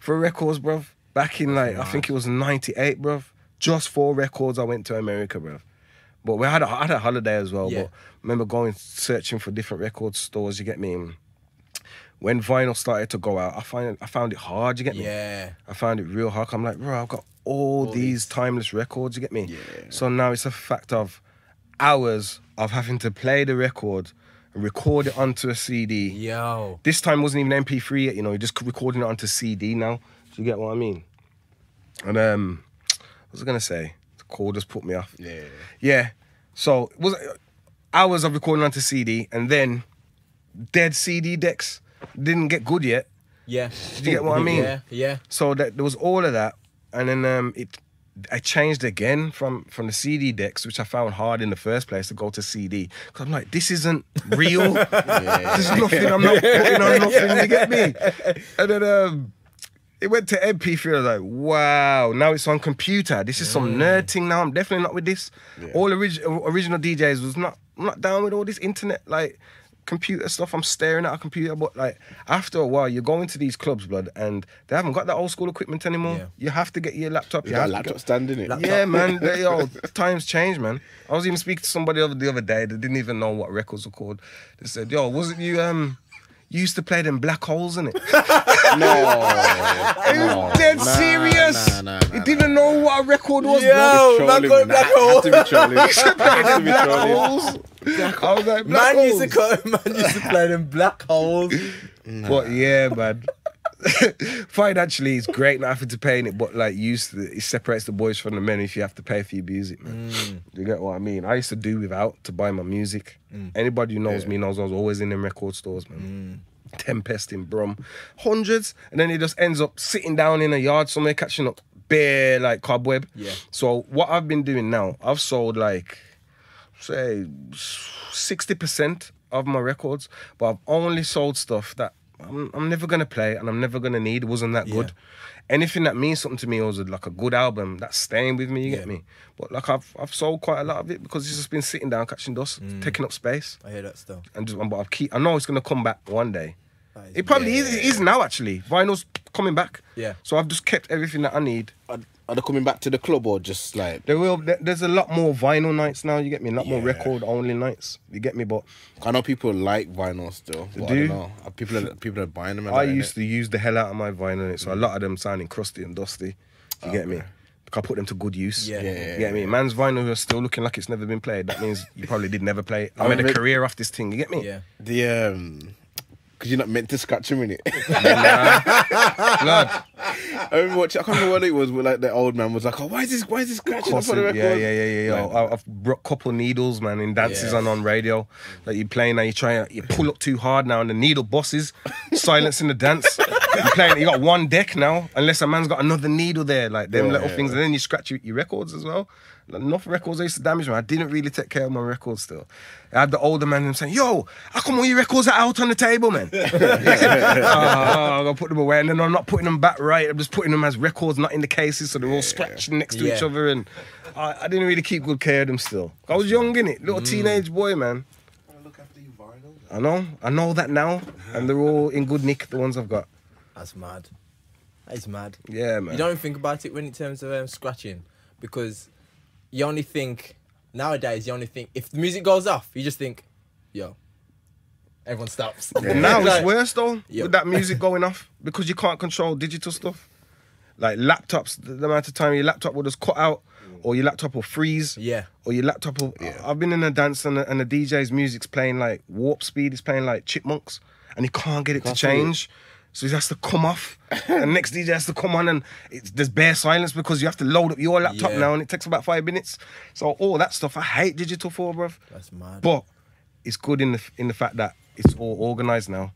records, bruv. Back in like, I think it was 98, bruv. Just for records I went to America, bruv. But I had a holiday as well. But I remember going searching for different record stores, you get me? when vinyl started to go out, I found it hard. You get me? Yeah. I found it real hard. I'm like, bro, I've got all these timeless records. You get me? Yeah. So now it's a fact of hours of having to play the record and record it onto a CD. Yo. This time wasn't even MP3 yet. You know, you're just recording it onto CD now. Do you get what I mean? And what was I gonna say? The call just put me off. Yeah. Yeah. So it was hours of recording onto CD, and then dead CD decks didn't get good yet. Yeah. Do you get what I mean? Yeah. So that there was all of that, and then I changed again from the CD decks, which I found hard in the first place, to go to CD. Because I'm like, this isn't real. There's nothing. I'm not putting on nothing. You get me? And then it went to MP3. I was like, wow. Now it's on computer. This is some nerd thing now. I'm definitely not with this. Yeah. All original DJs was not down with all this internet like computer stuff. I'm staring at a computer, but like after a while, you're going to these clubs, blood, and they haven't got that old school equipment anymore. Yeah. You have to get your laptop. Yeah, laptop stand in it. Yeah, man. Times change, man. I was even speaking to somebody the other day that didn't even know what records were called. They said, "Yo, wasn't you you used to play them black holes in it?" It was dead serious. He didn't know what a record was. Yo, bro. man, got black holes. Black holes. I was like, black holes. used to play them black holes. But yeah, man. Financially, it's great not having to pay in it, but like it separates the boys from the men if you have to pay for your music, man. You get what I mean? I used to do without to buy my music. Anybody who knows me knows I was always in them record stores, man. Tempest in Brum, hundreds, and then it just ends up sitting down in a yard somewhere catching up bare like cobweb. Yeah. So what I've been doing now, I've sold like say 60% of my records, but I've only sold stuff that I'm never gonna play and I'm never gonna need. It wasn't that good. Anything that means something to me was like a good album that's staying with me. You get me? But like I've sold quite a lot of it because it's just been sitting down catching dust, taking up space. I hear that still. And but I know it's gonna come back one day. It probably is now actually. Vinyl's coming back. Yeah. So I've just kept everything that I need. Are they coming back to the club or just like... There's a lot more vinyl nights now, you get me? A lot more record-only nights, you get me? But I know people like vinyl still. But I don't know. People are buying them. I used to use the hell out of my vinyl, so a lot of them sounding crusty and dusty. You get me? I put them to good use. You get me? Man's vinyl is still looking like it's never been played. That means you probably did never play it. I made a career off this thing, you get me? Yeah. Because you're not meant to scratch them in it. Blood. I remember watching, I can't remember what it was, but like the old man was like, "Oh, why is this scratching up on the record?" Yeah. I've brought a couple needles, man, in dances and on radio. Like you're playing now, you pull up too hard now, and the needle bosses silencing the dance. You're playing, you got one deck now, unless a man's got another needle there, like them little things, and then you scratch your records as well. Like, enough records I used to damage, man. I didn't really take care of my records still. I had the older man saying, "Yo, how come all your records are out on the table, man?" I'm gonna put them away, and then I'm not putting them back right. I'm just putting them as records, not in the cases, so they're all scratched next to each other. And I didn't really keep good care of them still. I was young, innit? Little teenage boy, man. Look after you vinyl. I know that now, and they're all in good nick, the ones I've got. That's mad. That is mad. Yeah, man. You don't even think about it when in terms of scratching, because you only think, nowadays, if the music goes off, you just think, yo, everyone stops. Yeah. Now it's worse though, with that music going off, because you can't control digital stuff. Like laptops, the amount of time your laptop will just cut out, or your laptop will freeze. Yeah. Or your laptop will... I've been in a dance and the DJ's music's playing like warp speed, he's playing like Chipmunks, and he can't get it to change. So he has to come off, and the next DJ has to come on, and there's bare silence because you have to load up your laptop now, and it takes about 5 minutes. So all that stuff, I hate digital for, bruv. That's mad. But it's good in the fact that it's all organised now.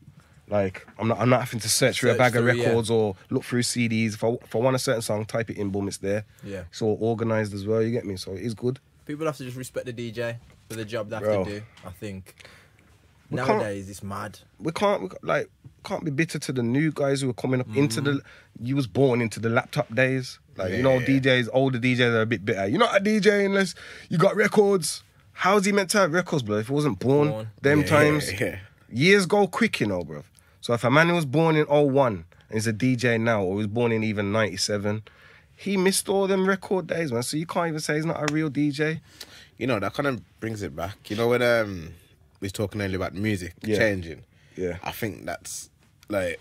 Like I'm not having to search through a bag of records or look through CDs. If I want a certain song, type it in, boom, it's there. Yeah. It's all organised as well. You get me? So it is good. People have to just respect the DJ for the job they have to do. I think nowadays it's mad. We can't be bitter to the new guys who are coming up into the... You was born into the laptop days. Like, you know, DJs, older DJs are a bit bitter. You're not a DJ unless you got records. How's he meant to have records, bro, if he wasn't born them times? Yeah. Years go quick, you know, bro. So if a man was born in 01 and he's a DJ now, or was born in even 97, he missed all them record days, man. So you can't even say he's not a real DJ. You know, that kind of brings it back. You know, when we was talking earlier about music changing. Yeah. I think that's like,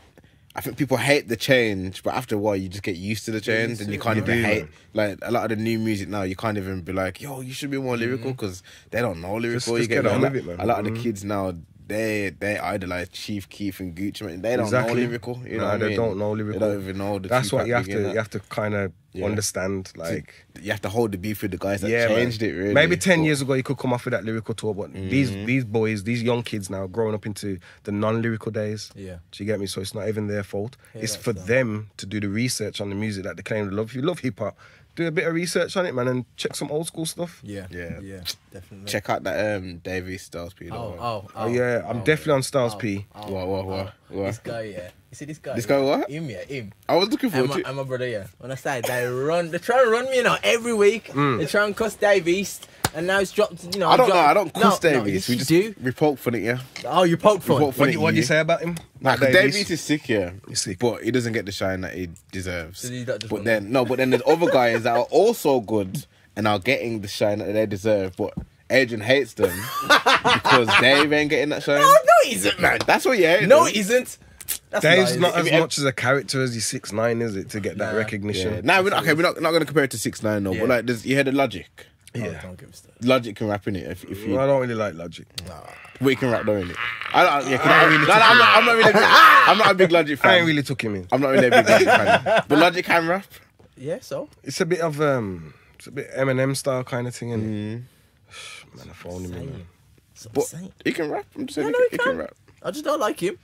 I think people hate the change, but after a while, you just get used to the change, and you can't even hate. Like a lot of the new music now, you can't even be like, "Yo, you should be more lyrical," because they don't know lyrical. Just get on with it, man. A lot of the kids now, they idolize Chief Keef and Gucci, man. They don't know lyrical. You know what I mean? They don't know lyrical. They don't even know. That's what you have to kind of understand. Like, you have to hold the beef with the guys that changed it. Really, maybe 10 years ago you could come off with that lyrical tour, but these boys, these young kids now, growing up into the non-lyrical days. Yeah, do you get me? So it's not even their fault. It's for them to do the research on the music that they claim to love. If you love hip hop, do a bit of research on it, man, and check some old school stuff. Yeah, definitely. Check out that Davey Styles P. Oh, yeah, I'm definitely on Styles P. What? This guy, yeah. You see this guy? This guy what? Him. I was looking forward to it. And my brother, yeah. When I say they try and run me, every week. They try and cuss Dave East. And now it's dropped, I don't cuss Dave East. We poke fun at, yeah. Oh, you poke fun? What do you say about him? Nah, because Dave East is sick, yeah. He's sick. But he doesn't get the shine that he deserves. So but then there's other guys that are also good and are getting the shine that they deserve, but Adrian hates them because Dave ain't getting that shine. No, he isn't, man. That's what you hate. No, he isn't. That's Dave's not as much as a character as he's 6'9", is it, to get that recognition? Yeah. Nah, we're not going to compare it to 6ix9ine though. But like, you heard the Logic. Yeah, don't give a stuff. Logic can rap in it. If you, I don't really like Logic. We can rap though in it. I'm not a big Logic fan. I ain't really took him in. I'm not really a big Logic fan. But Logic can rap. Yeah, so it's a bit of Eminem style kind of thing, and man, I phoned him in. Man. But he can rap. I'm just saying he can rap. I just don't like him.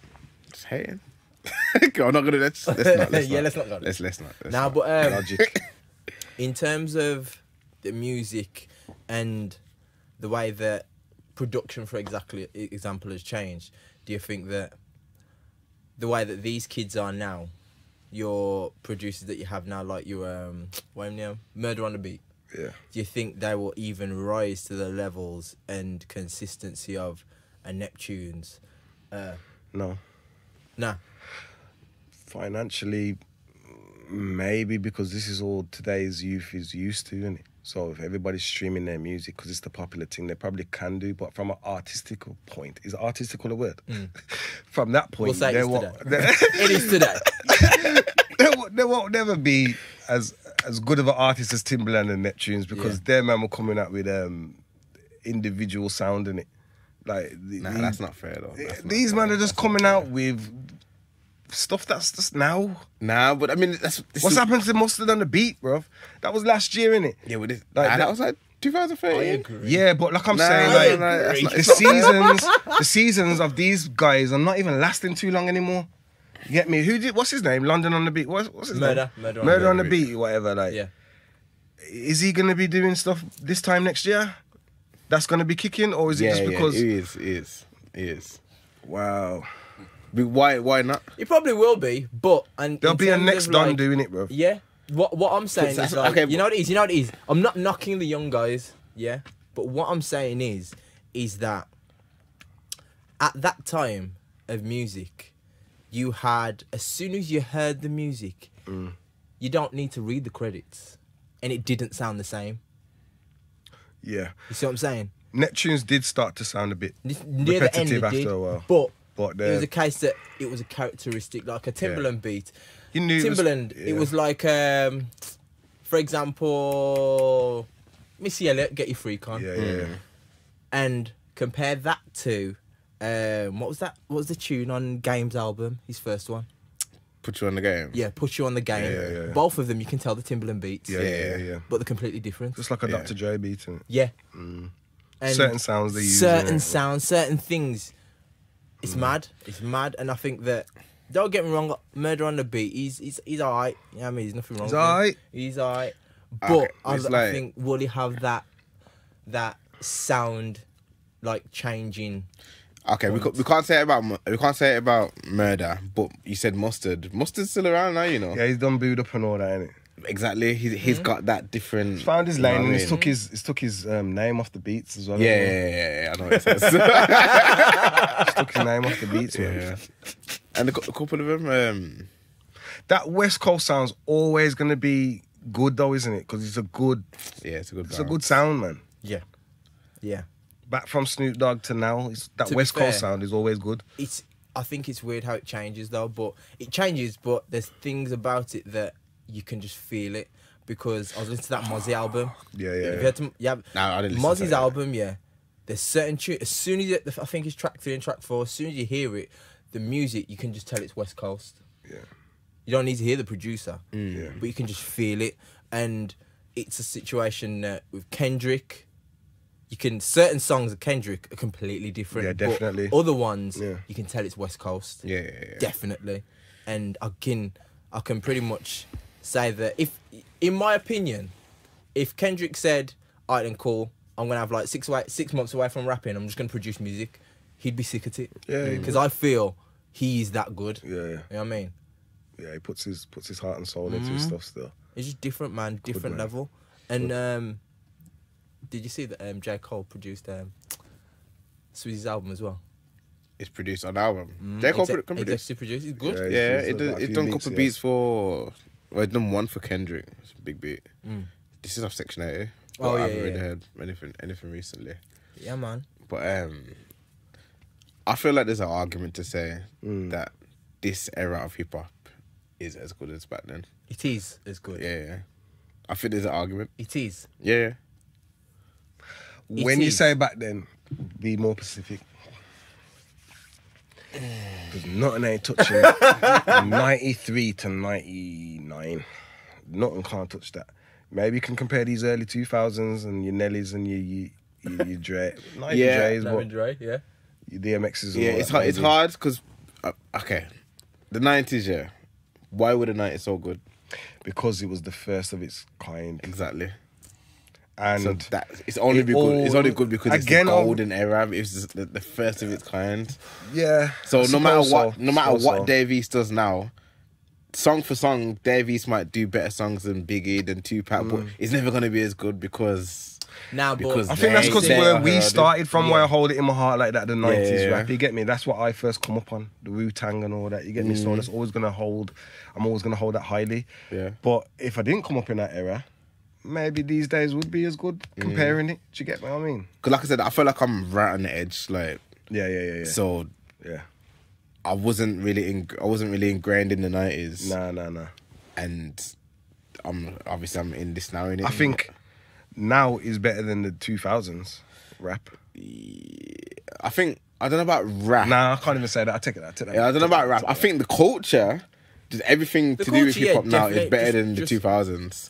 Just hating. I'm not gonna. Let's not. Let's not go. Let's not. But Logic. In terms of the music and the way that production, for example, has changed, do you think that the way that these kids are now, your producers that you have now, like your Murder on the Beat, yeah, do you think they will even rise to the levels and consistency of a Neptune's? No. Nah. Financially, maybe, because this is all today's youth is used to, isn't it? So if everybody's streaming their music because it's the popular thing, they probably can do. But from an artistical point, is artistical a word? From that point, we'll say it is today. They won't never be as good of an artist as Timbaland and Neptunes, because their man were coming out with individual sound in it. Like that's not fair though. These men are just coming out with stuff that's just now. Nah, but I mean, what's happened to Mustard on the Beat, bro? That was last year, innit? Yeah, with this, that was like 2013. I agree. Yeah, but like I'm saying, the seasons of these guys are not even lasting too long anymore. You get me? What's his name? London on the Beat. What's his name? Murder on the Beat, whatever. Like, yeah. Is he gonna be doing stuff this time next year? That's gonna be kicking, or is it just because? He is. Wow. Why not? He probably will be, but there'll be a next Don doing it, bro. Yeah. What I'm saying is, like, okay, you know what it is. I'm not knocking the young guys, yeah. But what I'm saying is that at that time of music, you had, as soon as you heard the music, you don't need to read the credits, and it didn't sound the same. Yeah. You see what I'm saying? Neptunes did start to sound a bit near the end repetitive after a while. But it was a case that it was a characteristic, like a Timbaland beat. You knew Timbaland, it was like, for example, Missy Elliott, Get Your Freak On. Yeah. And compare that to, what was that? What was the tune on Game's album, his first one? Put You on the Game. Yeah, Put You on the Game. Yeah. Both of them, you can tell the Timbaland beats. Yeah. But they're completely different. Just like a Dr. Dre beat, isn't it? Yeah. And certain sounds they use. Certain sounds, certain things. It's mad. It's mad. And I think that, don't get me wrong, Murder on the Beat, he's alright. You know what I mean? There's nothing wrong with him. He's alright. But I think, will he have that sound, like, changing? Okay, we can't say it about Murder, but you said Mustard. Mustard's still around now, you know. Yeah, he's done booed up and all that, innit? Exactly. He's got that different. He's found his lane, and he's took his name off the beats as well. Yeah. I know what it says. He's took his name off the beats, man. Yeah. And a couple of them. That West Coast sound's always gonna be good, though, isn't it? Because it's a good. Yeah, it's a good. It's a good sound, man. Yeah. Back from Snoop Dogg to now, that West Coast sound is always good. I think it's weird how it changes though, but it changes, but there's things about it that you can just feel it, because I was listening to that Mozzie album. Yeah. No, I didn't listen to Mozzie's that. album, yeah. There's certain tunes, as soon as I think it's track 3 and track 4, as soon as you hear it, the music, you can just tell it's West Coast. Yeah. You don't need to hear the producer, Yeah. but you can just feel it. And it's a situation that with Kendrick, certain songs of Kendrick are completely different. Yeah, definitely. But other ones, Yeah. you can tell it's West Coast. Yeah. Definitely. And I can pretty much say that if, in my opinion, if Kendrick said, "Alright then, cool, I'm gonna have like 6 months away from rapping, I'm just gonna produce music," he'd be sick at it. Yeah. Because I feel he's that good. Yeah. You know what I mean? Yeah, he puts his heart and soul into his stuff still. It's just different, man. Different man. level. And did you see that J. Cole produced Swizzy's album as well? It's produced on the album. J. Cole can produce. Executive produced. It's good. Yeah, He's done it done a couple of beats for. Well, it done one for Kendrick. It's a big beat. This is off Section 80. But Oh, I haven't yeah, really yeah. heard anything recently. Yeah, man. But I feel like there's an argument to say that this era of hip hop is as good as back then. It is as good. Yeah. I think there's an argument. It is. Yeah. When you is. say back then, be more specific. Because nothing ain't touching it. 93 to 99. Nothing can't touch that. Maybe you can compare these early 2000s and your Nellies and your Dre. Not even Yeah. Dre's, but Lavin Dre, yeah. your DMXs. and Yeah, all it's that, hard. It's maybe. hard because, okay, the 90s, yeah. Why were the 90s so good? Because it was the first of its kind. Exactly. And So that it's only it good. It's all- only good because again, it's the golden era. It's just the first of its kind. yeah. So I no matter suppose what, so. no matter Suppose what so. Dave East does now, song for song, Dave East might do better songs than Biggie, than Tupac, but it's never gonna be as good because Now, Because but I think that's because They- where they- we started from, Yeah. where I hold it in my heart like that, the 90s Yeah. rap. You get me? That's what I first come up on, the Wu-Tang and all that. You get me? So that's always gonna hold. I'm always gonna hold that highly. Yeah. But if I didn't come up in that era, maybe these days would be as good comparing it. Do you get what I mean? because, like I said, I feel like I'm right on the edge. Like, Yeah. so Yeah. I wasn't really ingrained in the 90s, Nah. and I'm in this now. Innit? I think now is better than the 2000s rap. I don't know about rap. Nah, I can't even say that. I take it. I take that. Yeah, I don't know about rap. I think the culture, just everything The to do with culture, hip hop yeah, now is definitely. better than the Just- 2000s.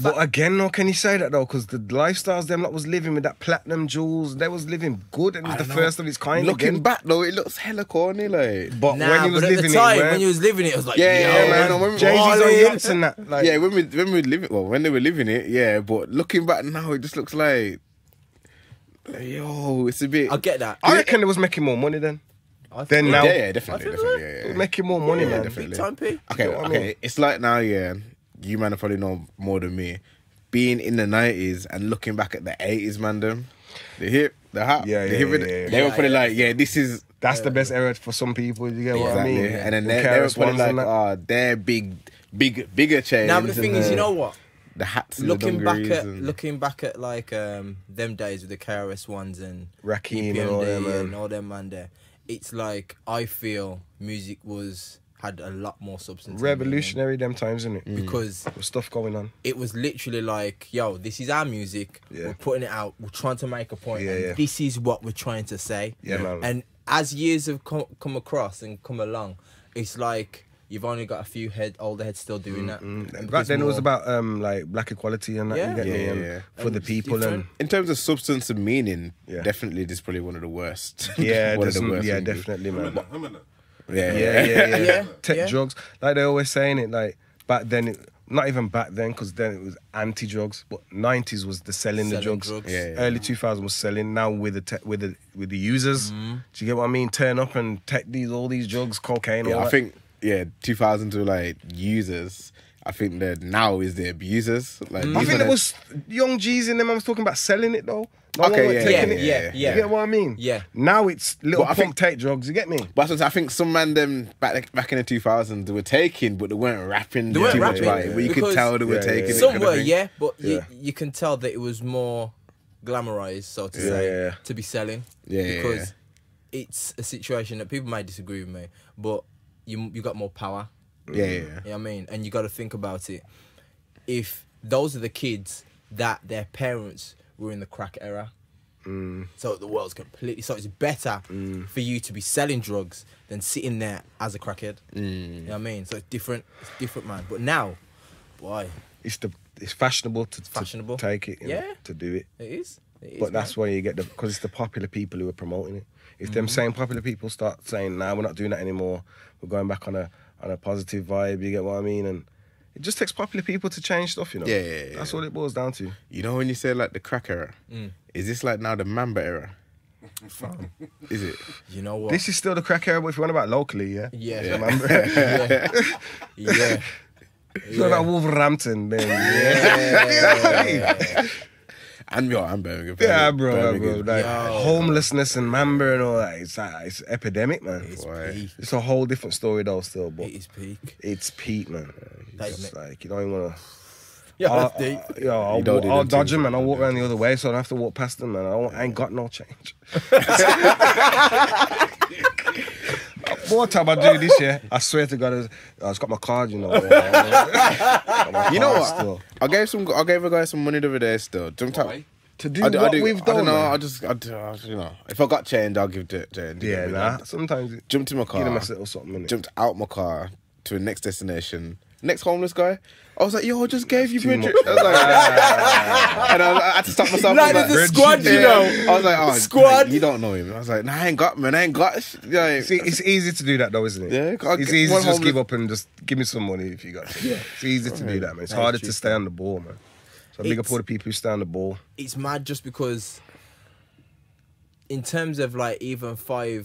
But again, no, can you say that though? Because the lifestyles them lot was living with that platinum jewels, they was living good, and it was the first of its kind. Looking again. back though, it looks hella corny. Like, But nah, when he was but at living the time, it, when you was living it, it was like, Yeah, yo, yeah, man, man, when- Jay-Z's on Wally. yachts and that. Like, yeah, when we living, well, when they were living it, yeah. But looking back now, it just looks like, yo, it's a bit. I get that. I reckon they was making more money then. I Then feel now- yeah, definitely, I feel yeah, They yeah. was making more money, man. definitely. Big time P. Okay, You know what I okay. mean? It's like now, yeah. You man probably know more than me. Being in the 90s and looking back at the 80s, man, them, the hip, the hat, Yeah, the yeah, hip, yeah, yeah. they were probably like, yeah, this is That's the best era for some people. You get what I exactly. mean? And then The they were KRS probably Ones like, and that. they're bigger chains. Now, but the thing and is, you know what? the hats, and Looking the back dungarees at and- looking back at like them days with the KRS Ones and Rakim and all EPMD them, man. and all them man there, it's like I feel music had a lot more substance. in it, Revolutionary them times, isn't it? because There was stuff going on. it was literally like, yo, this is our music. Yeah. We're putting it out. We're trying to make a point. Yeah, and yeah. this is what we're trying to say. Yeah, man. And as years have come across and come along, it's like you've only got a few older heads still doing that. And Back because then it was more- about like black equality and that. Yeah. You get me? Yeah, And yeah. for the And people different. in terms of substance and meaning, Yeah. definitely this is probably one of the worst. yeah, one of the there's- worst. yeah, things. definitely, man. Yeah, Yeah. Yeah, Tech yeah. drugs, like they're always saying it. Like back then, not even back then, because then it was anti-drugs. But 90s was the selling the Selling drugs. drugs. Yeah, yeah. Early 2000s was selling. Now with the users, do you get what I mean? Turn up and take all these drugs, cocaine. Yeah, all I that. think 2000s were like users. I think that now is the abusers. Like I these think are there the- was young G's in them. I was talking about selling it though. No Okay, one was yeah, taking yeah, it. yeah. You get what I mean? Yeah. Now it's little But I pump think- take drugs. You get me? But I think some man them back in the 2000s they were taking, but they weren't rapping They weren't too much rapping, about it. But you could because- tell they were Yeah, taking. yeah. it Some kind of were, thing. yeah, but Yeah. you can tell that it was more glamorized, so to Yeah, say, yeah. to be selling. Yeah, yeah, because it's a situation that people might disagree with me, but you got more power. Yeah. You know what I mean? And you got to think about it. If those are the kids that their parents were in the crack era, so the world's completely... So it's better for you to be selling drugs than sitting there as a crackhead. You know what I mean? So it's different. It's different, man. But now, boy... It's fashionable to take it, yeah, know, to do it. It is. But that's why you get because it's the popular people who are promoting it. If them same popular people start saying, "Nah, we're not doing that anymore. We're going back on a positive vibe." You get what I mean? And it just takes popular people to change stuff, you know. Yeah. That's what it boils down to. You know when you say like the crack era, is this like now the Mamba era? Is it? You know what? This is still the crack era, but if you want about locally, yeah. Yeah. Mamba. Yeah. It's not about Wolverhampton, then. Yeah. And Birmingham. Yeah, bro. Like, Yo. homelessness and Mamba and all that, it's epidemic, man. It's Why? peak. It's a whole different story though, still, but It is peak. it's peak, man. That It's is like you don't even wanna. Yeah, that's deep. I'll don't do I'll them dodge things, them and I'll man. walk around the other way, so I don't have to walk past them, man. I ain't got no change. What time I do this year? I swear to God, I just got my card, you know. You know what? Still. I gave a guy some money the other day still. Why? To do what we've I done, don't know. man. You know, if I got change, I'll give it change. Yeah, nah. Sometimes Jumped in my car. give them a little something, innit? Jumped out my car to a next destination. Next homeless guy. I was like, yo, I just gave you bread. I much. was like, and I had to stop myself. Like, I was there's a squad, you yeah. know. I was like, oh, Squad. you don't know him. I was like, nah, I ain't got, man. I ain't got. Yeah, See, it's easy to do that though, isn't it? Yeah, It's easy to just give up and just give me some money if you got it. Yeah. It's easy to do that, man. It's That is harder true. to stay on the ball, man. So big up all the people who stay on the ball. It's mad just because in terms of like even 3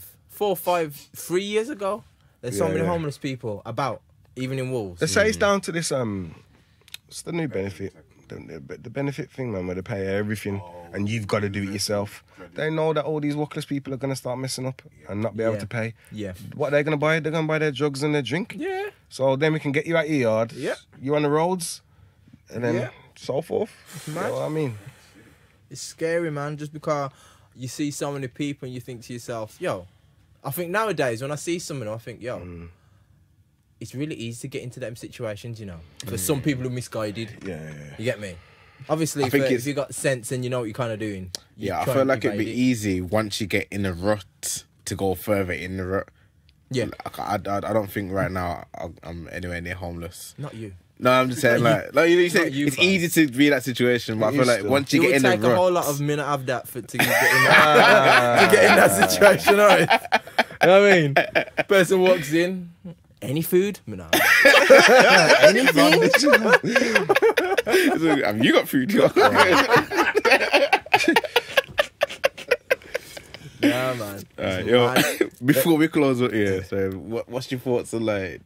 years ago, there's so Yeah, many yeah. homeless people about, even in Wolves. They say it's down to this it's the new benefit. The benefit thing, man, where they pay everything and you've got to do it yourself. They know that all these workless people are going to start messing up and not be able Yeah. to pay. Yeah. What they're going to buy? They're going to buy their drugs and their drink. Yeah. So then we can get you out your yard. Yeah. You on the roads. And then Yeah. so forth. You mad. know what I mean? It's scary, man, just because you see so many people and you think to yourself, yo, I think nowadays when I see someone, I think, yo, it's really easy to get into them situations, you know. For some people who are misguided. Yeah. You get me? Obviously, I think if it's- you got sense and you know what you're kind of doing. you Yeah, I try feel and like it'd be evade it. easy once you get in a rut to go further in the rut. Yeah. I don't think right now I'm anywhere near homeless. Not you. No, I'm just saying Not like you say not you, it's fam. easy to be in that situation, but I It feel is like still. once you It get would in the take rut, a whole lot of men have that to get in that, to get in that situation, alright? You know what I mean? Person walks in, any food? No. Anything? have you got food? Yeah, man. Alright, It's yo, mad. before we close up here, so what's your thoughts on like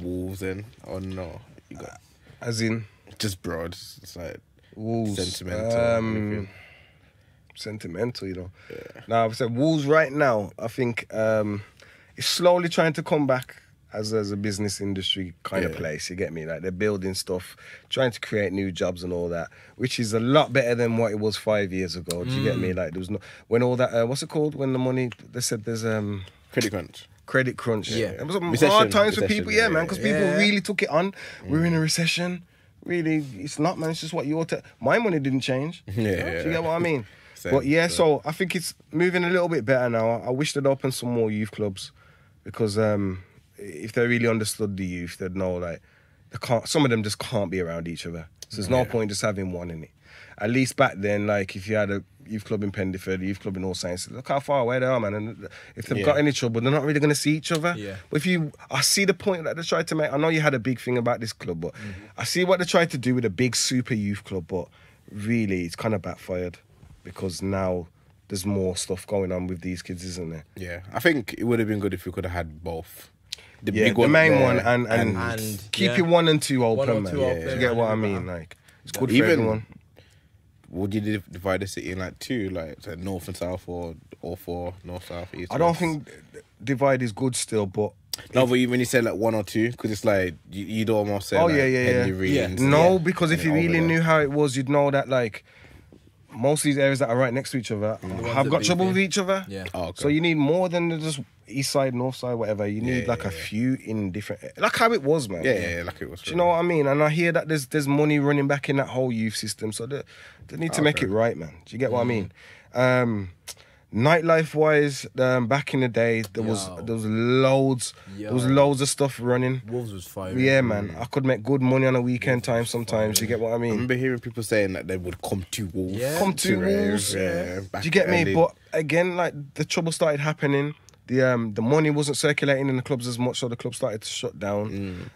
Wolves then? Or no, you got As in just broad. It's like Wolves. sentimental. anything. Sentimental, you know. Yeah. Now, I've said Wolves right now, I think it's slowly trying to come back as a business industry kind of Yeah. place, you get me? Like they're building stuff, trying to create new jobs and all that, which is a lot better than what it was 5 years ago. Do you get me? Like there was no, when all that, what's it called? When the money, they said there's Credit crunch. credit crunch. Yeah. It was some Recession, hard times for recession, people, yeah, man, because people yeah. really took it on. We're in a recession. Really, it's not, man. It's just what you're... My money didn't change. Yeah, Do you yeah. get what I mean? Same, But yeah, same. so I think it's moving a little bit better now. I wish they'd open some more youth clubs because if they really understood the youth, they'd know like some of them just can't be around each other. So there's no point just having one in it. At least back then, like if you had a youth club in Pendiford, a youth club in All Saints, look how far away they are, man. And if they've got any trouble, they're not really going to see each other. Yeah. But I see the point that they tried to make. I know you had a big thing about this club, but I see what they tried to do with a big super youth club, but really it's kind of backfired because now there's more stuff going on with these kids, isn't there? Yeah, I think it would have been good if we could have had both. The Yeah, big the one main there one and keep yeah. your 1 and 2 open, One or man. two Yeah, open, you get what I and mean? better. Like it's good for Even- everyone. Would you divide the city in like two, like north and south, or all four, north, south, east? I don't west? think divide is good still, but No, but when you say like 1 or 2, because it's like you'd almost say. Oh, like yeah. Henry Reid and No, stuff, because if and you over really there. knew how it was, you'd know that like most of these areas that are right next to each other have got trouble with each other. Yeah. Oh, okay. So you need more than just east side, north side, whatever. You need like a few in different, like how it was, man. Yeah, like it was. Do you know what I mean? And I hear that there's money running back in that whole youth system, so they need to make it right, man. Do you get what I mean? Nightlife wise, back in the day, there was loads of stuff running. Wolves was fire. Yeah, man. I could make good money on a weekend time sometimes. You get what I I mean? remember hearing people saying that they would come to Wolves. Yeah. Come to rave, Wolves. yeah. Do you get me? But again, like the trouble started happening. The money wasn't circulating in the clubs as much, so the club started to shut down.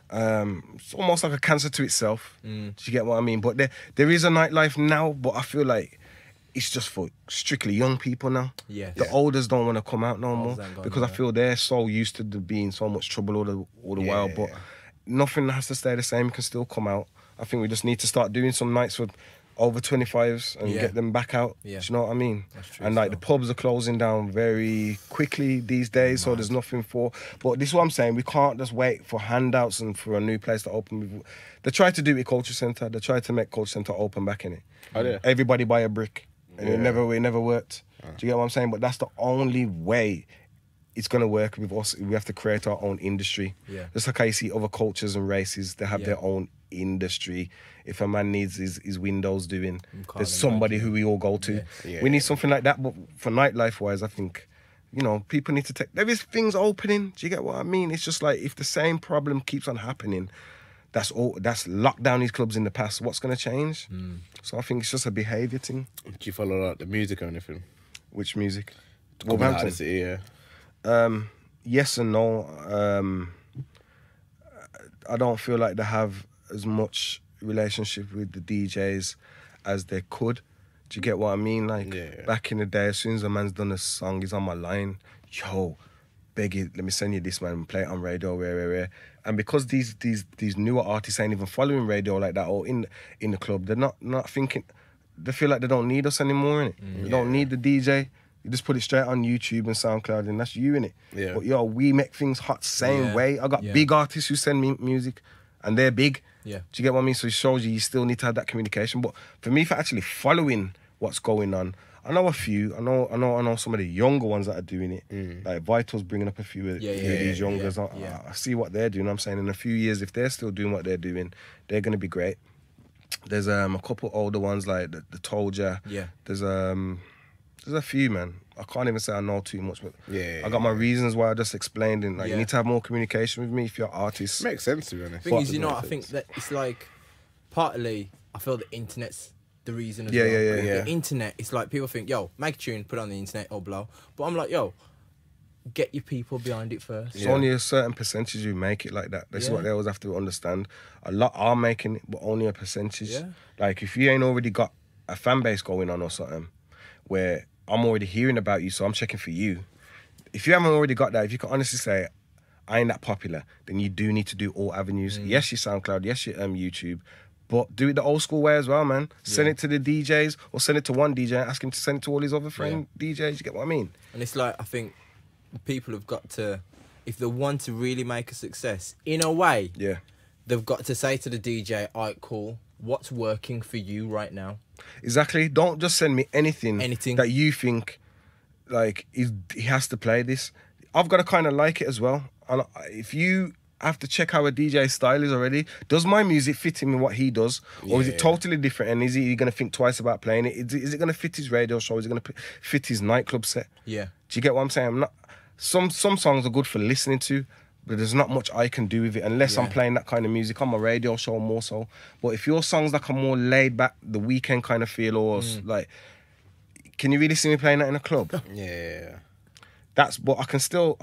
It's almost like a cancer to itself. Do you get what I mean? But there is a nightlife now, but I feel like it's just for strictly young people now. Yeah. The olders don't want to come out no more Olders ain't going because I nowhere. feel they're so used to being so much trouble all the while. But nothing has to stay the same. It can still come out. I think we just need to start doing some nights with over 25s and get them back out. Yeah. Do you know what I mean? That's true And like still. the pubs are closing down very quickly these days, so there's nothing for. But this is what I'm saying. We can't just wait for handouts and for a new place to open. They tried to do it with Culture Centre. They tried to make Culture Centre open back in it. Oh, yeah. Everybody buy a brick, and it never worked. Do you get what I'm saying? But that's the only way it's gonna work with us. We have to create our own industry. Yeah. Just like how you see other cultures and races, they have their own industry. If a man needs his windows doing, there's somebody who we all go to. Yeah. We need something like that. But for nightlife wise, I think, you know, people need to take. There is things opening. Do you get what I mean? It's just like if the same problem keeps on happening, that's locked down these clubs in the past. What's going to change? So I think it's just a behaviour thing. Do you follow like the music or anything? Which music? Coming out of the Wolverhampton. city, yeah. Yes and no. I don't feel like they have as much relationship with the DJs as they could. Do you get what I mean? Like back in the day, as soon as a man's done a song, he's on my line. Yo, beg you, let me send you this, man, and play it on radio, where. And because these newer artists ain't even following radio like that or in the club, they're not thinking. They feel like they don't need us anymore, innit? They don't need the DJ. You just put it straight on YouTube and SoundCloud, and that's you, innit? Yeah. But yo, we make things hot same way. I got big artists who send me music, and they're big. Yeah. Do you get what I mean? So it shows you still need to have that communication. But for me, for actually following what's going on, I know a few. I know some of the younger ones that are doing it. Like Vital's bringing up a few of these youngers. I see what they're doing. I'm saying in a few years, if they're still doing what they're doing, they're going to be great. There's a couple older ones like the Told Ya. Yeah. There's a few, man. I can't even say I know too much, but Yeah, I got my reasons why I just explained. And like, you need to have more communication with me if you're artists. Makes sense, to be honest. Thing is, you know, I think that it's like partly I feel the internet's the reason as Yeah, well. yeah, Like, yeah. The internet, it's like people think, yo, make a tune, put it on the internet or blow. But I'm like, yo, get your people behind it first. It's only a certain percentage who make it like that. This is what they always have to understand. A lot are making it, but only a percentage. Yeah. Like if you ain't already got a fan base going on or something, where I'm already hearing about you, so I'm checking for you. If you haven't already got that, if you can honestly say, I ain't that popular, then you do need to do all avenues. Yes, your SoundCloud, yes, your YouTube, but do it the old school way as well, man. Send it to the DJs or send it to one DJ and ask him to send it to all his other friend DJs. You get what I mean? And it's like, I think people have got to, if they want to really make a success, in a way, they've got to say to the DJ, all right, cool, what's working for you right now? Exactly. Don't just send me anything that you think like he has to play this. I've got to kind of like it as well. And if you have to check how a DJ's style is already, does my music fit him in what he does, or is it totally different? And is he going to think twice about playing it? Is it going to fit his radio show? Is it going to fit his nightclub set? Yeah. Do you get what I'm saying? Some songs are good for listening to, but there's not much I can do with it unless I'm playing that kind of music on my radio show more so. But if your songs like are more laid back, the weekend kind of feel, or like, can you really see me playing that in a club? But I can still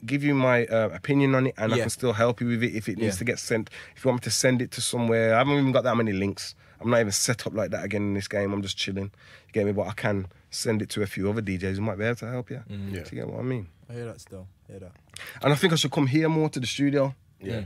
give you my opinion on it, and I can still help you with it if it needs to get sent. If you want me to send it to somewhere, I haven't even got that many links. I'm not even set up like that again in this game. I'm just chilling. You get me? But I can send it to a few other DJs who might be able to help you. Do you get what I mean? I hear that still. I hear that. And I think I should come here more to the studio. Yeah.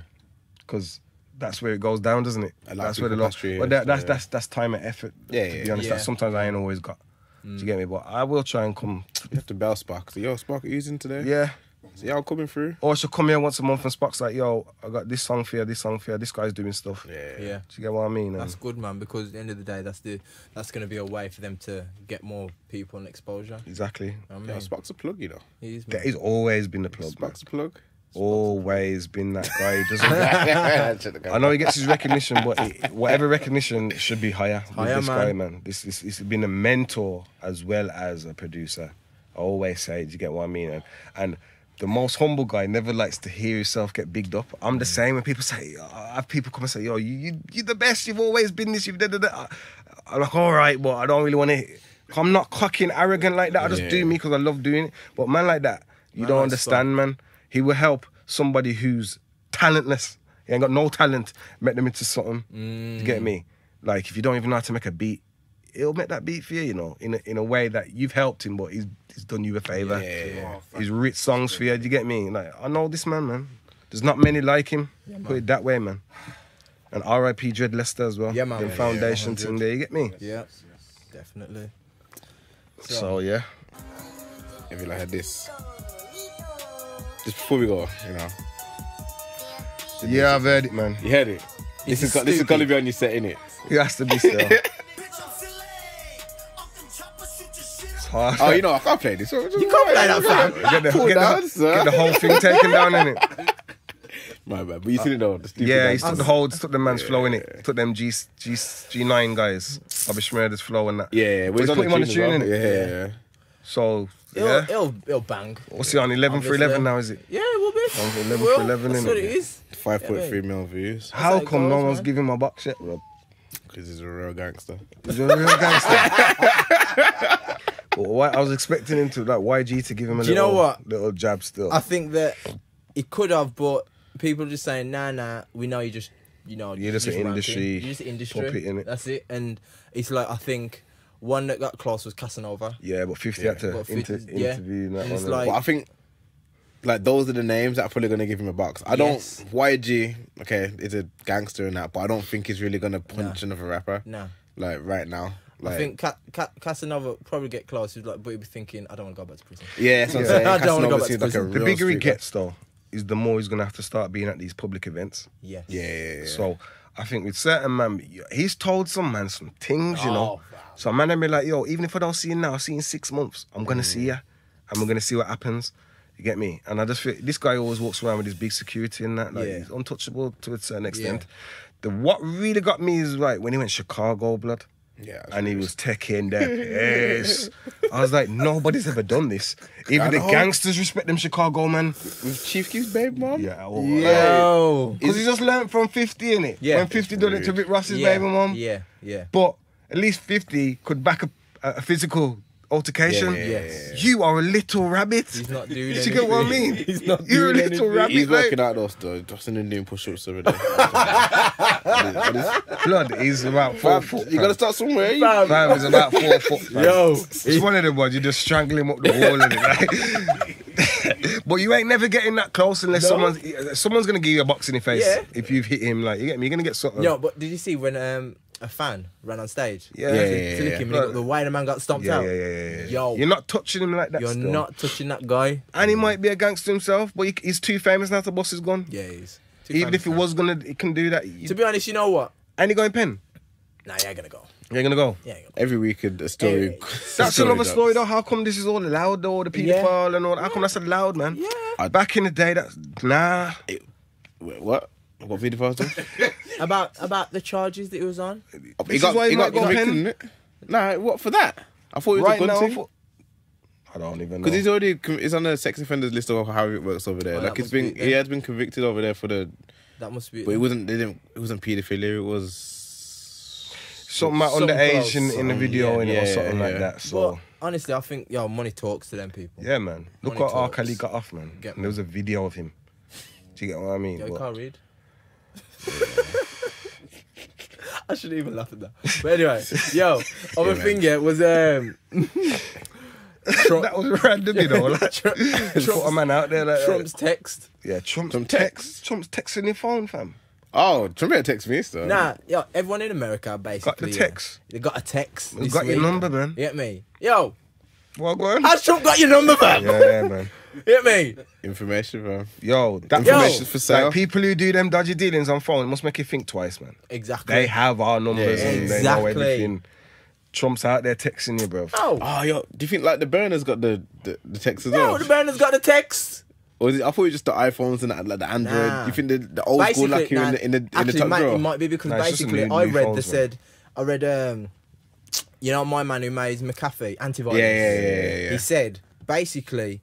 Because that's where it goes down, doesn't it? I like That's where the people lot. past 3 But years, that's time and effort. Yeah, to be yeah, honest, yeah. that sometimes I ain't always got. Do you get me? But I will try and come. You have to bell Spark. So, yo, Spark, are you using today? Yeah. So yeah, I'm coming through. Or she'll come here once a month and Spock's like, yo, I got this song for you, this song for you. This guy's doing stuff. Yeah. Yeah. Do you get what I mean? That's good, man, because at the end of the day, that's going to be a way for them to get more people and exposure. Exactly. I mean, Yeah, Spock's a plug, you know. he is, That man. he's always been the plug, man. Spock's a plug. Always been that guy. He doesn't. I know he gets his recognition, but whatever recognition should be higher. With Higher, this man. guy, man. He's been a mentor as well as a producer. I always say, do you get what I mean? And the most humble guy never likes to hear himself get bigged up. I'm the same. When people say, I have people come and say, yo, you're the best. You've always been this. You've da. I'm like, all right, but I don't really want to. I'm not cocky and arrogant like that. I just do me because I love doing it. But man like that, you don't understand, man. He will help somebody who's talentless. He ain't got no talent, make them into something. You get me? Like, if you don't even know how to make a beat, he'll make that beat for you, you know, in a way that you've helped him, but he's done you a favour. Yeah. He's written songs for you, do you get me? Like, I know this man. There's not many like him. Put it that way, man. And R.I.P. Dread Lester as well. Yeah, man. The Yeah, foundation thing there, you get me? Yeah, definitely. So, yeah. If you like this. Just before we go, you know. Yeah, I've heard it, man. You heard it? This is gonna be on your set, innit? It has to be still. It's hard. Oh, you know, I can't play this. You can't play that, fam. Get the whole thing taken down, innit? My bad, but you seen it though. The stupid Yeah, he dance. took the man's flow in it. Took them G9 guys, Bobby Schmurder's flow and that. Yeah, But he's put him on the tune, innit? Yeah. So, yeah. It'll bang. What's he on? 11 for 11 now, is it? Yeah, it will be. 11 Well, for 11, that's innit? what it is. 5.3 million views. How how it come no goes, one's man. giving him a box yet, Rob? Because he's a real gangster. He's a real gangster. But I was expecting him to, like, YG to give him a Do you know what? little jab still. I think that he could have, but people are just saying, nah, we know you just, you know, You're just an ranking. industry You're just industry. puppet, innit? That's it. And it's like, I think one that got close was Casanova. Yeah, but 50 had to But 50 yeah. interview that And it's one. like- But I think, like, those are the names that are probably going to give him a box. I don't, Yes. YG, okay, is a gangster and that, but I don't think he's really going to punch another rapper. Nah. Like, right now. Like, I think Casanova probably get close. He's like, but he'd be thinking, I don't want to go back to prison. yeah, that's what I'm saying. I don't wanna go Casanova back to seems like a prison. The real bigger he street guy. gets, though, is the more he's going to have to start being at these public events. Yes. Yeah. So I think with certain man, he's told some man some things, you know. Oh, wow. So man, I be like, yo, even if I don't see you now, I'll see you in 6 months. I'm gonna see you, and we're gonna see what happens. You get me? And I just feel this guy always walks around with his big security and that, like Yeah. he's untouchable to a certain extent. What really got me is like when he went Chicago, blood. Yeah. And he was taking the piss. I was like, nobody's ever done this. Even the know. gangsters respect them Chicago, man. With Chief Keef's babe mom? Yeah, Yo. because he just learned from 50, innit? Yeah. When 50 done it to Rick Ross's Yeah. baby mum. Yeah. But at least 50 could back a physical altercation. Yeah, Yes. You are a little rabbit. He's not doing You anything. get what I mean? He's not You're a doing little anything. rabbit. He's mate. working out though still. Just in doing push-ups every day. Blood, he's about 4 foot. You gotta start somewhere. Fam is about 4 foot. Fam. Yo. It's one of them ones, you just strangle him up the wall and it, right? But you ain't never getting that close unless someone's gonna give you a box in the face Yeah. if you've hit him. Like, you get me? You're gonna get something. Yo, but did you see when a fan ran on stage? Yeah. To Yeah, lick him, and he got, the way the man got stomped yeah, out. yeah. Yo. You're not touching him like that. You're still. not touching that guy. And he might be a gangster himself, but he's too famous now. The boss is gone. Yeah, he's. Even if he was gonna, he can do that. To be honest, you know what? And he going pen. Nah, you ain't gonna go. You're gonna go. Yeah, you ain't Every week a story. That's another story though. How come this is all loud though? The paedophile and all. How come that's loud, man? Yeah. Back in the day, that's nah. Wait, what? What video was it? About the charges that he was on. This is why he might go convicted, pen. innit? Nah, what for that? I thought it was Right a gun now, thing. I don't even know. Because he's already he's on the sex offenders list of how it works over there. Oh, like that it's must been be- he has been convicted over there for the, That must be. but it wasn't paedophilia. It was something like Something underage in close. the video Yeah, or something like yeah. that. So But honestly, I think money talks to them people. yeah, man. Look Money what R. talks. Kelly got off, man. Get And there was a video of him. Do you get what I mean? Yo, you But- can't read. I shouldn't even laugh at that. But anyway, yo, other thing was Trump, that was random, you know. Like, put a man out there like Trump's text. yeah, Trump's Trump text. Trump's texting your phone, fam. oh, Trump had text me so. Nah, yo, everyone in America basically text. They got a text. We this got your week. number, man. You get me? Yo, What going? has Trump got your number, fam? Yeah, man. Hit me. Information, bro. Yo, that Information's for sale. Like people who do them dodgy dealings on phone, it must make you think twice, man. Exactly. They have our numbers Yeah, and they know exactly. everything. Trump's out there texting you, bro. Oh, yo, do you think like the burners got the text as No, well? the burner's got the text. Or is it, I thought it was just the iPhones and like the Android. Nah. You think the old school like in the actually, top drawer? it might be because Nah, it's just basically new I read phones, they man. said I read you know my man who made McAfee antivirus. Yeah. He said basically,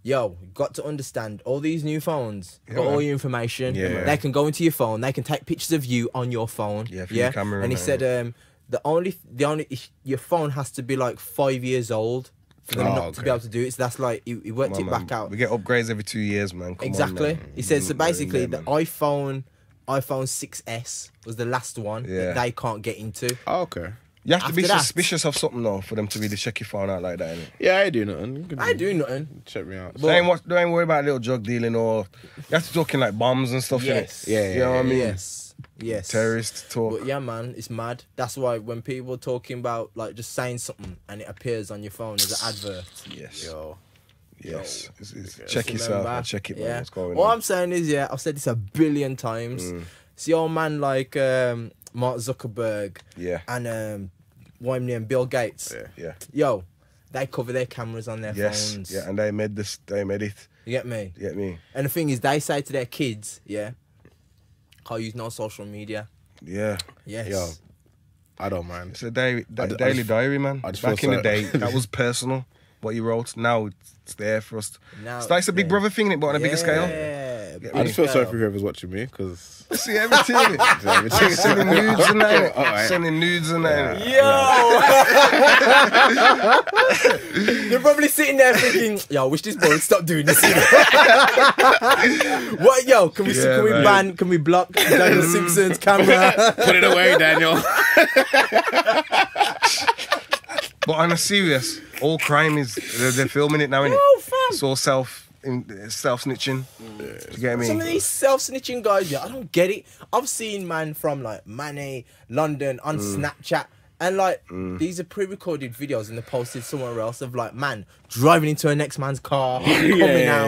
yo, you got to understand all these new phones got man. all your information. Yeah. They can go into your phone. They can take pictures of you on your phone. Yeah, from your camera And he and said the only your phone has to be like 5 years old for them not to be able to do it. So that's like he worked Come it on, back man. out. We get upgrades every 2 years, man. Come Exactly. On, man. He said so. We're in Basically, there, the man. iPhone 6S was the last one Yeah. that they can't get into. Oh, okay. You have to be After that- suspicious of something though for them to really check your phone out like that. Innit? Yeah, I do nothing. You can I do nothing. check me out. They ain't worry about little drug dealing or you have to talking like bombs and stuff. Yes. Innit? Yeah, You know what I mean? Yes. Terrorist talk. But yeah, man, it's mad. That's why when people are talking about like just saying something and it appears on your phone as an advert. Yes. Yo. Yes. It's- Just check yourself. remember, Check it, man. yeah. What's going All on? I'm saying is, yeah, I've said this a billion times. See, old man like Mark Zuckerberg Yeah. and what's his name, Bill Gates. Yeah. Yo, they cover their cameras on their Yes. phones. Yeah. And they made this. They made it. You get me? You get me? And the thing is, they say to their kids, yeah, can't use no social media. Yeah. Yes. Yo. I don't mind. It's a daily I daily just- diary, man. I just Back feel in the so- day, that was personal. What you wrote. Now it's there for us. Now It's like it's a it's big there. brother thing, but on a bigger scale. Yeah. I just feel sorry for whoever's watching me because See everything. Sending nudes and that. innit? Sending nudes and that. innit? Yo! They're probably sitting there thinking, yo, I wish this boy would stop doing this. What, yo, can we man. ban, can we block Daniel Simpson's camera? put it away, Daniel. But on a serious, all crime is they're filming it now, innit? Oh, fam. It's all self snitching. Do you get me? Some of these self-snitching guys, yeah, I don't get it. I've seen man from like Manny, London on Snapchat, and like these are pre-recorded videos and they're posted somewhere else of like man driving into a next man's car, coming out,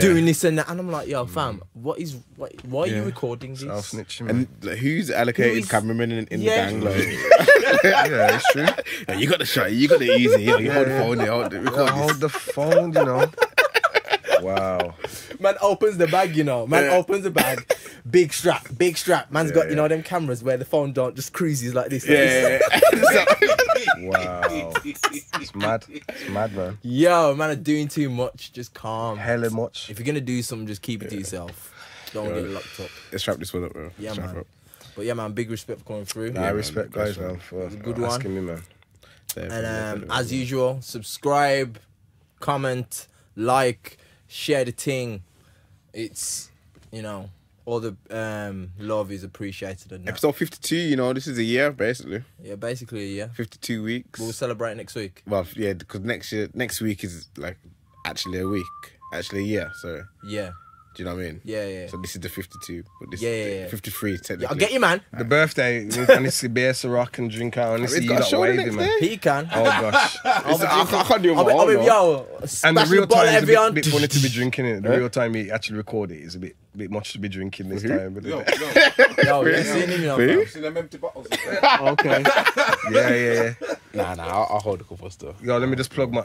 doing this and that, and I'm like, yo, fam, why are you recording this? Self snitching. And like, who's allocated Who's- cameraman in the Yeah. gang? Like, Yeah, it's true. yo, you got the shot. You got it easy. Yo, you hold the phone. Yo, record this. Hold the phone, you know. Wow. Man opens the bag, you know. Man opens the bag. Big strap. Man's got, you know, them cameras where the phone don't just cruises like this. like this. Wow. It's mad. It's mad, man. Yo, man are doing too much. Just calm. Hella much. If you're gonna do something, just keep it to yourself. Don't get locked up. Let's wrap this one up, bro. Yeah, Let's wrap man. it up. But yeah, man, big respect for coming through. I respect guys, man, man. for good one. asking me, man. And as usual, subscribe, comment, like, share the thing. It's, you know, all the love is appreciated. And that. Episode 52, you know, this is a year, basically. Yeah, basically, yeah. 52 weeks. We'll celebrate next week. Well, yeah, because next week is like actually a week. Actually a year, so Yeah. do you know what I mean? Yeah. So this is the 52, but this Yeah, is yeah. 53 technically. I'll get you, man. The birthday, I need to see beer, Ciroc and drink out. I need to see He's you got a lot show the waving, next man. day? He can. Oh gosh. I can't do it on my I own, mean, though. yo, And the smash real ball time is a everyone. bit funny to be drinking it. The real time you actually record it is a bit much to be drinking this time. But Yo, you seen him, you know, fam. See them empty bottles. Okay. yeah. Nah, I'll hold a couple of stuff. Yo, let me just plug my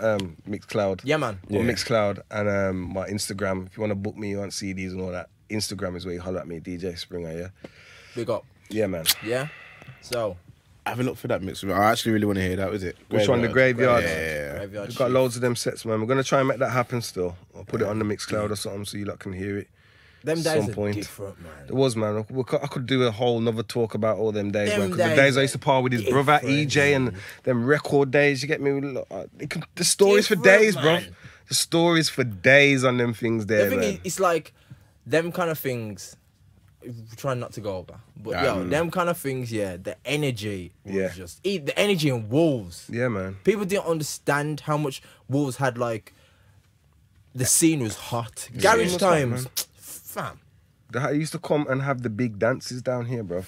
Mixcloud. Yeah, man. On Mixcloud and my Instagram. If you want to book me, you want CDs and all that. Instagram is where you holler at me, DJ Springa. Yeah. Big up. Yeah, man. Yeah. So, Have a look for that mix. I actually really want to hear that. Was it? Which one? The Graveyard? Yeah. Graveyard We've got Chief. loads of them sets, man. We're gonna try and make that happen still. I'll put it on the Mixcloud or something so you lot can hear it. Them At days some are point. different, man. It was, man. I could do a whole nother talk about all them days, Them man. Because the days days I used to par with his brother different. EJ and them record days. You get me? Look, the stories for Different, days, bro. man. The stories for days on them things there, The thing man. is, it's like them kind of things. Trying not to go over, but yo, them kind of things, yeah. The energy was just the energy in Wolves. Yeah, man. People didn't understand how much Wolves had. Like the scene was hot. Garage was hot, times, man. fam. I used to come and have the big dances down here, bro.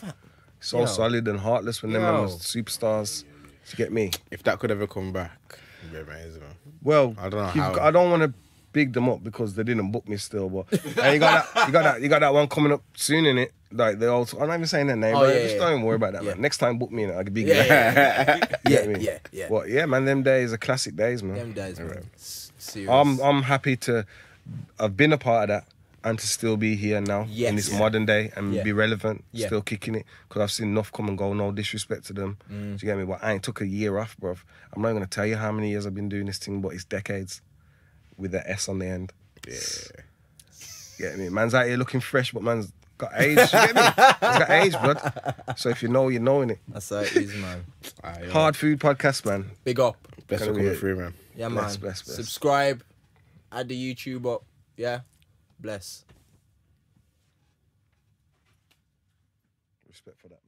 So Yo. solid and heartless when them Yo. man was superstars. You get me? If that could ever come back, it'd be amazing, man. Well, I don't know how. I don't want to big them up because they didn't book me still. But and you got that one coming up soon in it. Like they all. I'm not even saying their name, but just don't even worry about that, man. Next time, book me in it. I could be Yeah. But yeah, man, them days are classic days, man. Them days, man. Serious. I'm happy to have been a part of that and to still be here now in this modern day and be relevant, still kicking it. Because I've seen enough come and go, no disrespect to them. Do you get me? But I ain't took a year off, bruv. I'm not going to tell you how many years I've been doing this thing, but it's decades with the S on the end. Yeah. Get me? Man's out here looking fresh, but man's got age. You get me? Man's got age, blood. So if you know, you're knowing it. That's how it is, man. Hardfood podcast, man. Big up. Best for coming through, man. Yeah, man. Bless. Subscribe. Add the YouTube up. Yeah. Bless. Respect for that.